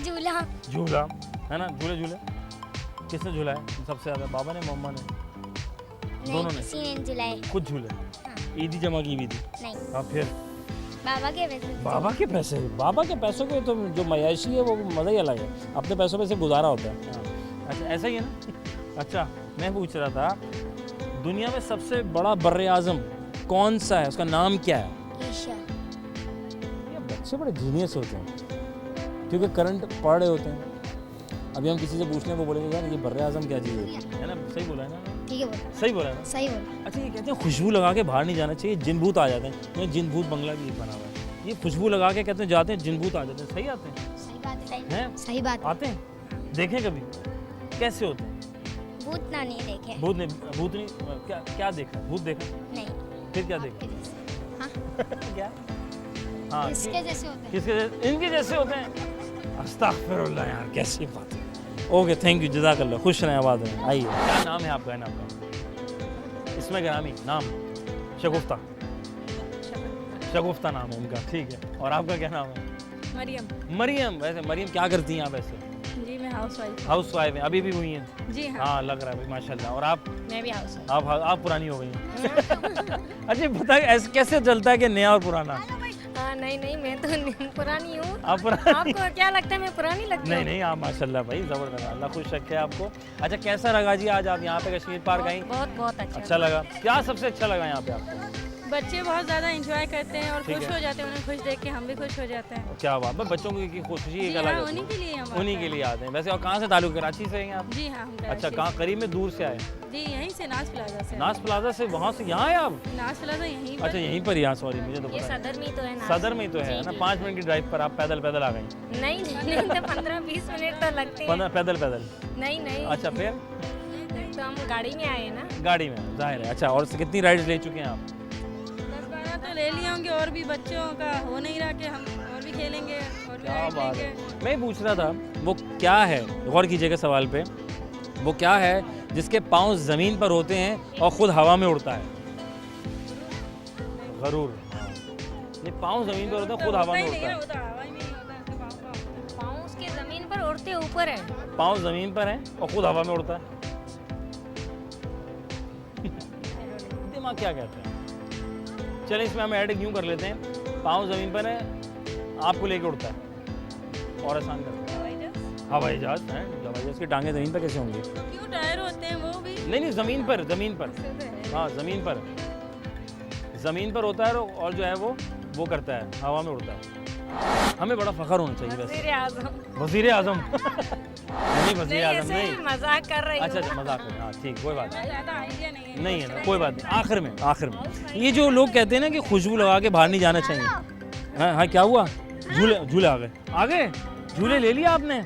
झूला है ना। झूले किसने झूला है सबसे ज़्यादा? बाबा ने, मम्मा ने, दोनों ने? किसी ने झुलाए। खुद झूले? हाँ। ईदी जमा की हुई थी? नहीं। हाँ फिर? बाबा के पैसे। बाबा के पैसों के तो जो मयाशी है वो मज़ा ही अलग है। अपने पैसों पे सिर्फ गुजारा होता है। हाँ। अच्छा ऐसा ही है ना। अच्छा मैं पूछ रहा था, दुनिया में सबसे बड़ा बर्रे आज़म कौन सा है, उसका नाम क्या है? एशिया। ये बच्चे बड़े जीनियस होते हैं क्योंकि करंट पढ़ रहे होते हैं। अभी हम किसी से पूछने को बोलेंगे यार ये बर्रे आज़म क्या चीज़ है ना? सही बोला है ना? ठीक है बोला। सही बोला है ना? सही बोला। अच्छा ये कहते हैं खुशबू लगा के बाहर नहीं जाना चाहिए, जिन भूत आ जाते हैं। तो जिन भूत बंगला भी बना हुआ है, ये खुशबू लगा के कहते हैं जाते हैं जिन भूत आ जाते हैं। सही आते हैं? सही बात है। हैं? सही बात। आते हैं? देखें कभी? कैसे होते हैं? भूत ना नहीं देखे। भूत नहीं क्या देखा? भूत देखा? नहीं। फिर क्या देखा? क्या? हाँ इसके जैसे होते हैं। किसके जैसे? इनके जैसे होते हैं? अस्तगफिरुल्लाह यार कैसी बात है। ओके थैंक यू, जज़ाकल्लाह, खुश रहें, आबाद रहें। आइए क्या नाम है आपका? नाम का इसमें ग्रामी नाम? शगुफ्ता। शगुफ्ता नाम है इनका, ठीक है। और आपका क्या नाम है? मरियम। वैसे मरियम क्या करती हैं आप? ऐसे जी मैं हाउस वाइफ हैं, अभी भी हुई हैं? जी हाँ लग रहा है भाई माशाल्लाह। और आप? मैं भी हाउस आप पुरानी हो गई हैं। अच्छा बताइए ऐसे कैसे चलता है कि नया और पुराना? हाँ नहीं मैं तो पुरानी हूँ। आप पुरानी? आपको क्या लगता है मैं पुरानी लगती हूँ? नहीं आप माशाल्लाह भाई ज़बरदस्त, अल्लाह खुश रखे आपको। अच्छा कैसा लगा जी आज आप यहाँ पे कश्मीर पार्क आई? बहुत अच्छा लगा। क्या सबसे अच्छा लगा यहाँ पे आपको? बच्चे बहुत ज़्यादा एंजॉय करते हैं और ठीक खुश है। हो जाते हैं, उन्हें खुश देख के हम भी खुश हो जाते हैं। क्या बात है, बच्चों की खुशी एक जी अलग हाँ, होती है। उन्हीं के लिए हम उन्हीं आते के हैं। लिए आते हैं। वैसे और कहाँ से ताल्लुक? कराची से हैं आप? जी हाँ हम अच्छा कराची कहाँ करीब में, दूर से आए? जी यहीं से नाज प्लाजा से। नाज प्लाजा से? वहाँ से यहाँ है आप? नाज प्लाजा यहीं पर। अच्छा यहीं पर यहाँ, सॉरी मुझे तो ये पता सदर में ही तो है नाज। सदर में ही तो है ना। 5 मिनट की ड्राइव पर आप पैदल आ गई? नहीं तो 15-20 मिनट तो लगते हैं। पैदल? नहीं। अच्छा फिर? तो हम गाड़ी में आए ना। गाड़ी में, जाहिर है। अच्छा और कितनी राइड्स ले चुके हैं आप? 10-12 तो ले लिए होंगे, और भी बच्चों का हो नहीं रहा कि हम और भी खेलेंगे और भी क्या राइड बात लेंगे। है। मैं पूछ रहा था वो क्या है, गौर कीजिएगा सवाल पे, वो क्या है जिसके पाँव ज़मीन पर होते हैं और ख़ुद हवा में उड़ता है? गरूर। ये पाँव ज़मीन पर होते हैं, खुद हवा में उड़ता है। पाँव उसके ज़मीन पर उड़ते ऊपर है। पाँव ज़मीन पर है और खुद हवा में उड़ता है। दिमाग क्या कहते हैं? चलिए इसमें हम ऐड यूँ कर लेते हैं पाँव ज़मीन पर है, आपको लेके उड़ता है और आसान करता है। हवाई जहाज है, हवाई जहाज की टांगें ज़मीन पर कैसे होंगी? क्यों टायर होते हैं वो भी? नहीं, ज़मीन पर, हाँ ज़मीन पर होता है और जो है वो करता है, हवा में उड़ता है। हमें बड़ा फ़ख्र होना चाहिए वैसे। वज़ीर आज़म नहीं, वज़ीर आज़म नहीं, मजाक कर रही अच्छा मजाक में, हाँ ठीक, कोई बात नहीं। ज़्यादा आइडिया नहीं है। नहीं है ना, कोई बात नहीं। आखिर में ये जो लोग कहते हैं ना कि खुशबू लगा के बाहर नहीं जाना चाहिए, हाँ क्या हुआ? झूले आ गए झूले ले लिया आपने?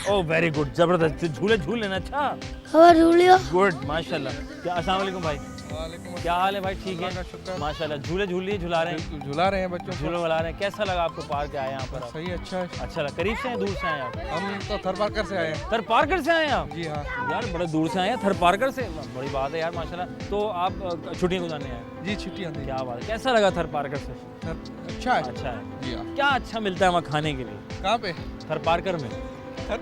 ओह वेरी गुड, जबरदस्त, झूले झूल लेना। अच्छा गुड, माशाल्लाह। क्या अस्सलाम वालेकुम भाई, क्या हाल है भाई? ठीक है माशाल्लाह। झूले झूल लिए, झुला रहे हैं? झुला रहे हैं बच्चों को। झूले बुला रहे हैं। कैसा लगा आपको पार्क आए यहाँ पर? सही, अच्छा है। अच्छा लगा। करीब से हैं, दूर से आए आप? हम तो थर पार्कर से आए हैं। थर पार्कर से आए हैं आप? जी हाँ। यार बड़े दूर से आए हैं, थर पार्कर से, बड़ी बात है यार माशाल्लाह। तो आप छुट्टियाँ गुजारने आए? जी छुट्टियाँ थी। क्या बात है, कैसा लगा थर पार्कर से? अच्छा है। अच्छा है। जी हाँ। क्या अच्छा मिलता है वहाँ खाने के लिए? कहाँ पे? थर पार्कर में? थर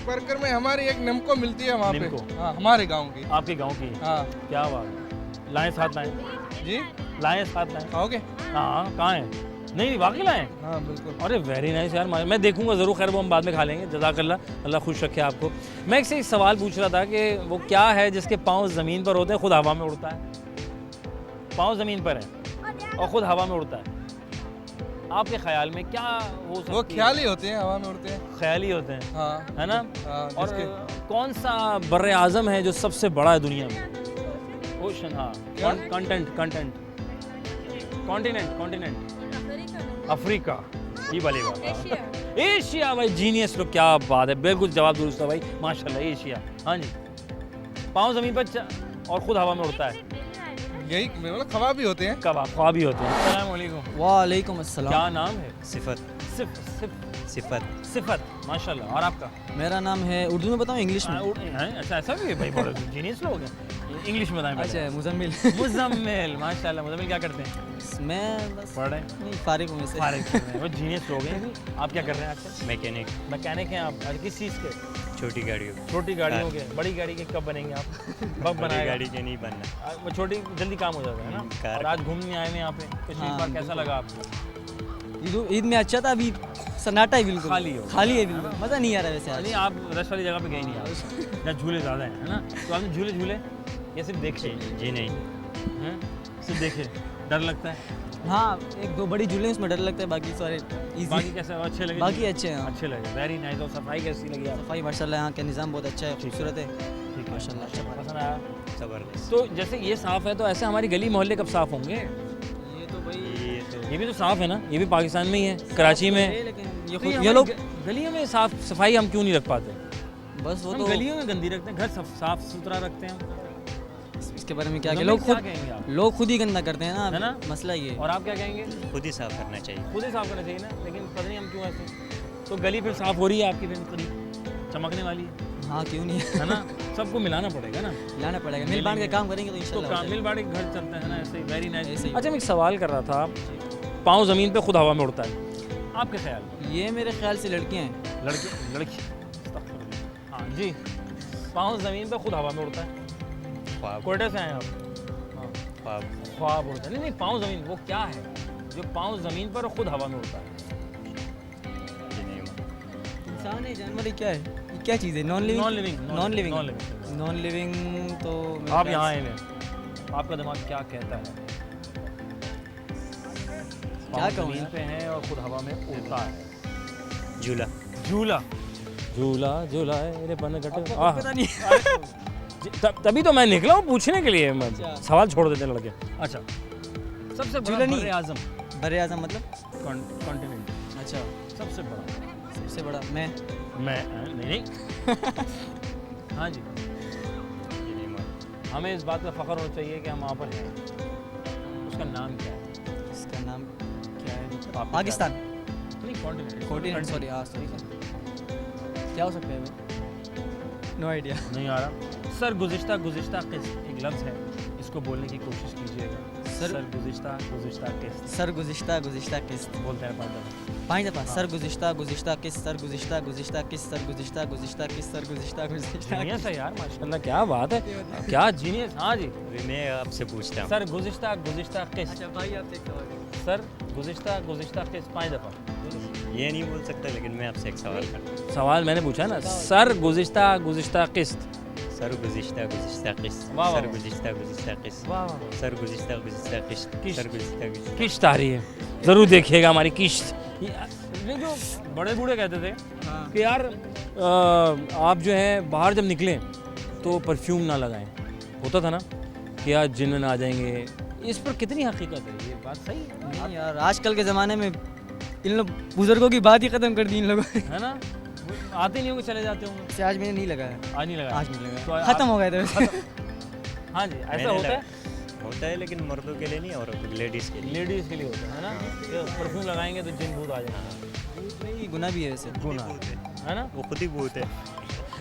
पार्कर में हमारी एक निम्को मिलती है वहाँ पे। हाँ, हमारे गांव की। आपके गांव की? हाँ। क्या बात, लाएं साथ लाएं? जी लाएं साथ लाएं? खाओगे? हाँ कहाँ है? नहीं वाकई लाएं? हाँ बिल्कुल। अरे वेरी नाइस यार, मैं देखूंगा ज़रूर। खैर वो हम बाद में खा लेंगे। जज़ाकल्लाह, अल्लाह खुश रखे आपको। मैं एक सवाल पूछ रहा था कि वो क्या है जिसके पाँव ज़मीन पर होते हैं, खुद हवा में उड़ता है? पाँव ज़मीन पर है और खुद हवा में उड़ता है। आपके ख्याल में क्या हो सकता है? वो ख्याल ही होते हैं, हवा में उड़ते हैं। ख्याल ही होते हैं, हाँ है ना? हाँ, और कौन सा बर्र आज़म है जो सबसे बड़ा है दुनिया में? ओशन, हाँ। कॉन्टिनेंट अफ्रीका, ये वाली बात। एशिया भाई, जीनियस लोग, क्या बात है, बिल्कुल जवाब दुरुस्त है भाई माशाल्लाह। एशिया, हाँ जी। पाँव ज़मीन पर और खुद हवा में उड़ता है। यही मतलब ख्वाब भी होते हैं। ख्वाब भी होते हैं। अस्सलाम वालेकुम। वालेकुम अस्सलाम। क्या नाम है? सिफत। सिफत, माशाल्लाह। और आपका? मेरा नाम है, उर्दू में बताऊँ इंग्लिश में? अच्छा ऐसा भी है भाई, बड़े जीनियस लोग हैं। इंग्लिश में बताएं। अच्छा, मुजम्मिल। मुजम्मिल, माशाल्लाह। मुजम्मिल क्या करते हैं? मैं बस पढ़ रहे हैं? नहीं, फारिग हूँ इससे। फारिग हैं, वो जीनियस लोग हैं। आप क्या कर रहे हैं आजकल? मैकेनिक हैं आप? अच्छा, किस चीज़ के? छोटी गाड़ियों छोटी गाड़ियों के। बड़ी गाड़ी के कब बनेंगे आप? कब बनाएगा? गाड़ी के नहीं बनना, वो छोटी जल्दी काम हो जाता है ना। कार। और आज घूमने आए हैं यहाँ पे पिछली बार, कैसा लगा आपको? ईद में अच्छा था, अभी सन्नाटा है बिल्कुल। खाली है बिल्कुल, मज़ा नहीं आ रहा वैसे आज। नहीं, आप रश वाली जगह पे गए नहीं आप, जहाँ झूले ज़्यादा हैं, है ना? तो आपने झूले या सिर्फ देखे? जी नहीं, सिर्फ देखे, डर लगता है? हाँ, एक दो बड़ी झूले उसमें डर लगता है, बाकी सारे बाकी इजी। कैसे अच्छे लगे? बाकी अच्छे हैं। अच्छे लगे, वेरी नाइस। और सफाई कैसी लगी आपको? सफाई माशाल्लाह यहाँ का निज़ाम बहुत अच्छा है, खूबसूरत है। ठीक है, माशाल्लाह, अच्छा पसंद आया? ज़बरदस्त। तो जैसे ये साफ़ है, तो ऐसे हमारी गली मोहल्ले कब साफ़ होंगे? ये तो भाई ये भी तो साफ़ है ना, ये भी पाकिस्तान में ही है, कराची में। लेकिन तो ये लोग गलियों में साफ सफाई हम क्यों नहीं रख पाते? बस वो हम तो गलियों में गंदी रखते हैं, घर साफ सुथरा रखते हैं। इसके बारे में क्या मुजम्मिल, लोग क्या खुद कहेंगे आप? लोग खुद ही गंदा करते हैं है ना, ना? मसला ये है। और आप क्या कहेंगे? खुद ही साफ करना चाहिए। खुद ही साफ करना चाहिए ना, लेकिन पता नहीं हम क्यों ऐसे। तो गली फिर साफ हो रही है आपकी, फिर करीब चमकने वाली है, हाँ क्यों नहीं है ना? सबको मिलाना पड़ेगा ना, लाना पड़ेगा, मिल बांट के काम करेंगे तो तो इंशाल्लाह मिल बांट के घर चलते हैं ना, ऐसे ही। Very nice. ऐसे ही। अच्छा, मैं एक सवाल कर रहा था, पाँव ज़मीन पे खुद हवा में उड़ता है, आपके ख्याल में? ये मेरे ख्याल से लड़कियाँ हैं। लड़की हाँ जी, पाँव ज़मीन पे खुद हवा में उड़ता है। ख्वाब कोयटे से आए आप? ख्वाब ख्वाब उड़ता है। नहीं, पाँव ज़मीन, वो क्या है जो पाँव ज़मीन पर और खुद हवा में उड़ता है? जी नहीं मालूम। इंसान है, जानवर है, क्या है, ये क्या चीज़ है? नॉन लिविंग तो मेरे आप ख्याल यहाँ से- आए हैं, आपका दिमाग क्या कहता है? क्या कहूँ ज़मीन यार? पे है और खुद हवा में उड़ता है। झूला झूला झूला झूला रे बन आपको घट। पता नहीं। तभी तो मैं निकला हूँ पूछने के लिए। अच्छा। सवाल छोड़ देते हैं लड़के। अच्छा, सबसे बड़ा झूला नहीं। बर्रे आज़म बर्रे आज़म मतलब? कॉन्टिनेंट, अच्छा, सबसे बड़ा। सबसे बड़ा मैं नहीं हाँ जी, जी नहीं मालूम। हमें इस बात का फ़ख्र होना चाहिए कि हम वहाँ पर हैं। उसका नाम क्या है? इसका नाम क्या है? आपको पाकिस्तान। नहीं, कॉन्टिनेंट। Continent, sorry, sorry. क्या हो सकता है भाई? No idea. नहीं आ रहा सर। गुज़िश्ता किस एक लफ्ज़ है, इसको बोलने की कोशिश कीजिएगा। सर गुज़िश्ता गुज़िश्ता किस्त सर गुज़िश्ता गुज़िश्ता किस्त बोलते हैं 5 दफ़ा। 5 दफ़ा सर गुज़िश्ता गुज़िश्ता किस्त सर गुज़िश्ता गुज़िश्ता किस्त सर गुज़िश्ता गुज़िश्ता किस्त सर गुज़िश्ता गुज़िश्ता जीनियस है यार माशाल्लाह, क्या बात है, क्या जीनियस। हाँ जी अभी मैं आपसे पूछता हूँ। सर गुज़िश्ता गुज़िश्ता किस्त, अच्छा भाई आपसे एक सवाल है। सर गुज़िश्ता गुज़िश्ता किस्त 5 दफ़ा। ये नहीं बोल सकता, लेकिन मैं आपसे एक सवाल करता हूँ। सवाल मैंने पूछा ना, सर गुज़िश्ता गुज़िश्ता किस्त। सर गुज़िश्ता गुज़िश्ता किस्त, वाह, वाह, सर वाह। गुज़िश्ता गुज़िश्ता किस्त, वाह वाह वाह। सर गुज़िश्ता गुज़िश्ता किस्त, किस्त। सर गुज़िश्ता गुज़िश्ता किश्त आ रही है, ज़रूर देखिएगा हमारी किश्त। ये जो बड़े बूढ़े कहते थे कि यार आप जो है बाहर जब निकलें तो परफ्यूम ना लगाएं, होता था ना कि यार जिन्न आ जाएंगे। इस पर कितनी हकीकत है, ये बात सही है? नहीं यार, आजकल के ज़माने में इन लोग बुज़ुर्गों की बात ही ख़त्म कर दी इन लोगों ने। है ना, आते नहीं होंगे, चले जाते होंगे। से आज मैंने नहीं लगाया, आज नहीं लगा, आज नहीं लगाया, तो ख़त्म हो गए थे वैसे। हाँ जी, ऐसा मैंने होता है, होता है, लेकिन मर्दों के लिए नहीं और लेडीज़ के लिए। लेडीज़ के लिए होता है ना, परफ्यूम लगाएंगे तो जिन भूत आ जाएगा, नहीं, गुनाह भी है वैसे। गुनाह है ना। वो खुद ही भूत है।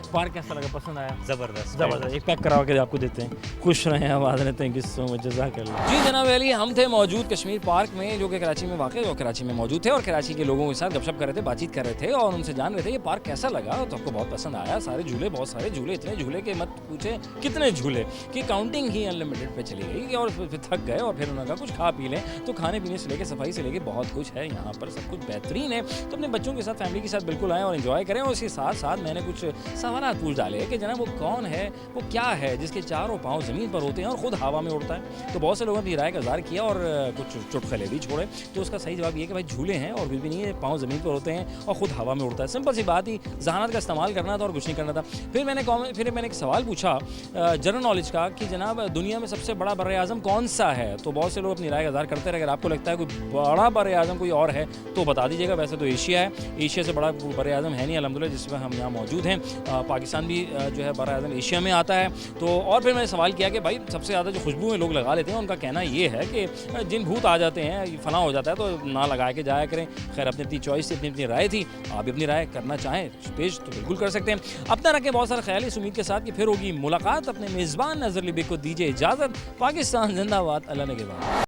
पार्क कैसा लगा, पसंद आया? ज़बरदस्त ज़बरदस्त, एक पैक करवा के आपको देते हैं। खुश रहें, आबाद रहते हैं, किस्सों में जज़ाकल्लाह। जी जनाब अली, हम थे मौजूद कश्मीर पार्क में, जो कि कराची में वाक़ है, और कराची में मौजूद थे और कराची के लोगों के साथ गपशप कर रहे थे, बातचीत कर रहे थे और उनसे जान रहे थे ये पार्क कैसा लगा। तो आपको बहुत पसंद आया, सारे झूले, बहुत सारे झूले, इतने झूले कि मत पूछे कितने झूले, कि काउंटिंग ही अनलिमिटेड पे चली गई और फिर थक गए और फिर उन्होंने कहा कुछ खा पी लें। तो खाने पीने से लेकर सफाई से लेकर बहुत कुछ है यहाँ पर, सब कुछ बेहतरीन है। तो अपने बच्चों के साथ, फैमिली के साथ बिल्कुल आएँ और इन्जॉय करें। और इसके साथ साथ मैंने कुछ सवाल पूछ डाले कि जनाब वो कौन है, वो क्या है जिसके चारों पाँव ज़मीन पर होते हैं और ख़ुद हवा में उड़ता है। तो बहुत से लोगों ने राय का इज़हार किया और कुछ चुटकुले भी छोड़े। तो उसका सही जवाब ये कि भाई झूले हैं और कुछ भी नहीं है, पाँव ज़मीन पर होते हैं और ख़ुद हवा में उड़ता है। सिंपल सी बात ही, जहानत का इस्तेमाल करना था और कुछ नहीं करना था। फिर मैंने एक सवाल पूछा जनरल नॉलेज का कि जनाब दुनिया में सबसे बड़ा बर आज़म कौन सा है। तो बहुत से लोग अपनी राय का इज़हार करते रहे। अगर आपको लगता है कोई बड़ा बर आज़म कोई और है तो बता दीजिएगा। वैसे तो एशिया है, एशिया से बड़ा बर आज़म है नहीं अल्हम्दुलिल्लाह, जिसमें हम यहाँ मौजूद हैं। पाकिस्तान भी जो है बर आज़म एशिया में आता है। तो और फिर मैंने सवाल किया कि भाई सबसे ज़्यादा जो खुशबू में लोग लगा लेते हैं, उनका कहना ये है कि जिन भूत आ जाते हैं, फना हो जाता है, तो ना लगा के जाया करें। खैर अपनी अपनी चॉइस थी, अपनी अपनी राय थी। आप भी अपनी राय करना चाहें पेश तो बिल्कुल कर सकते हैं। अपना रखें बहुत सारा ख्याल, इस उम्मीद के साथ कि फिर होगी मुलाकात। अपने मेज़बान नज़र लिबे को दीजिए इजाज़त। पाकिस्तान जिंदाबाद, अल्लाह ने के बाद।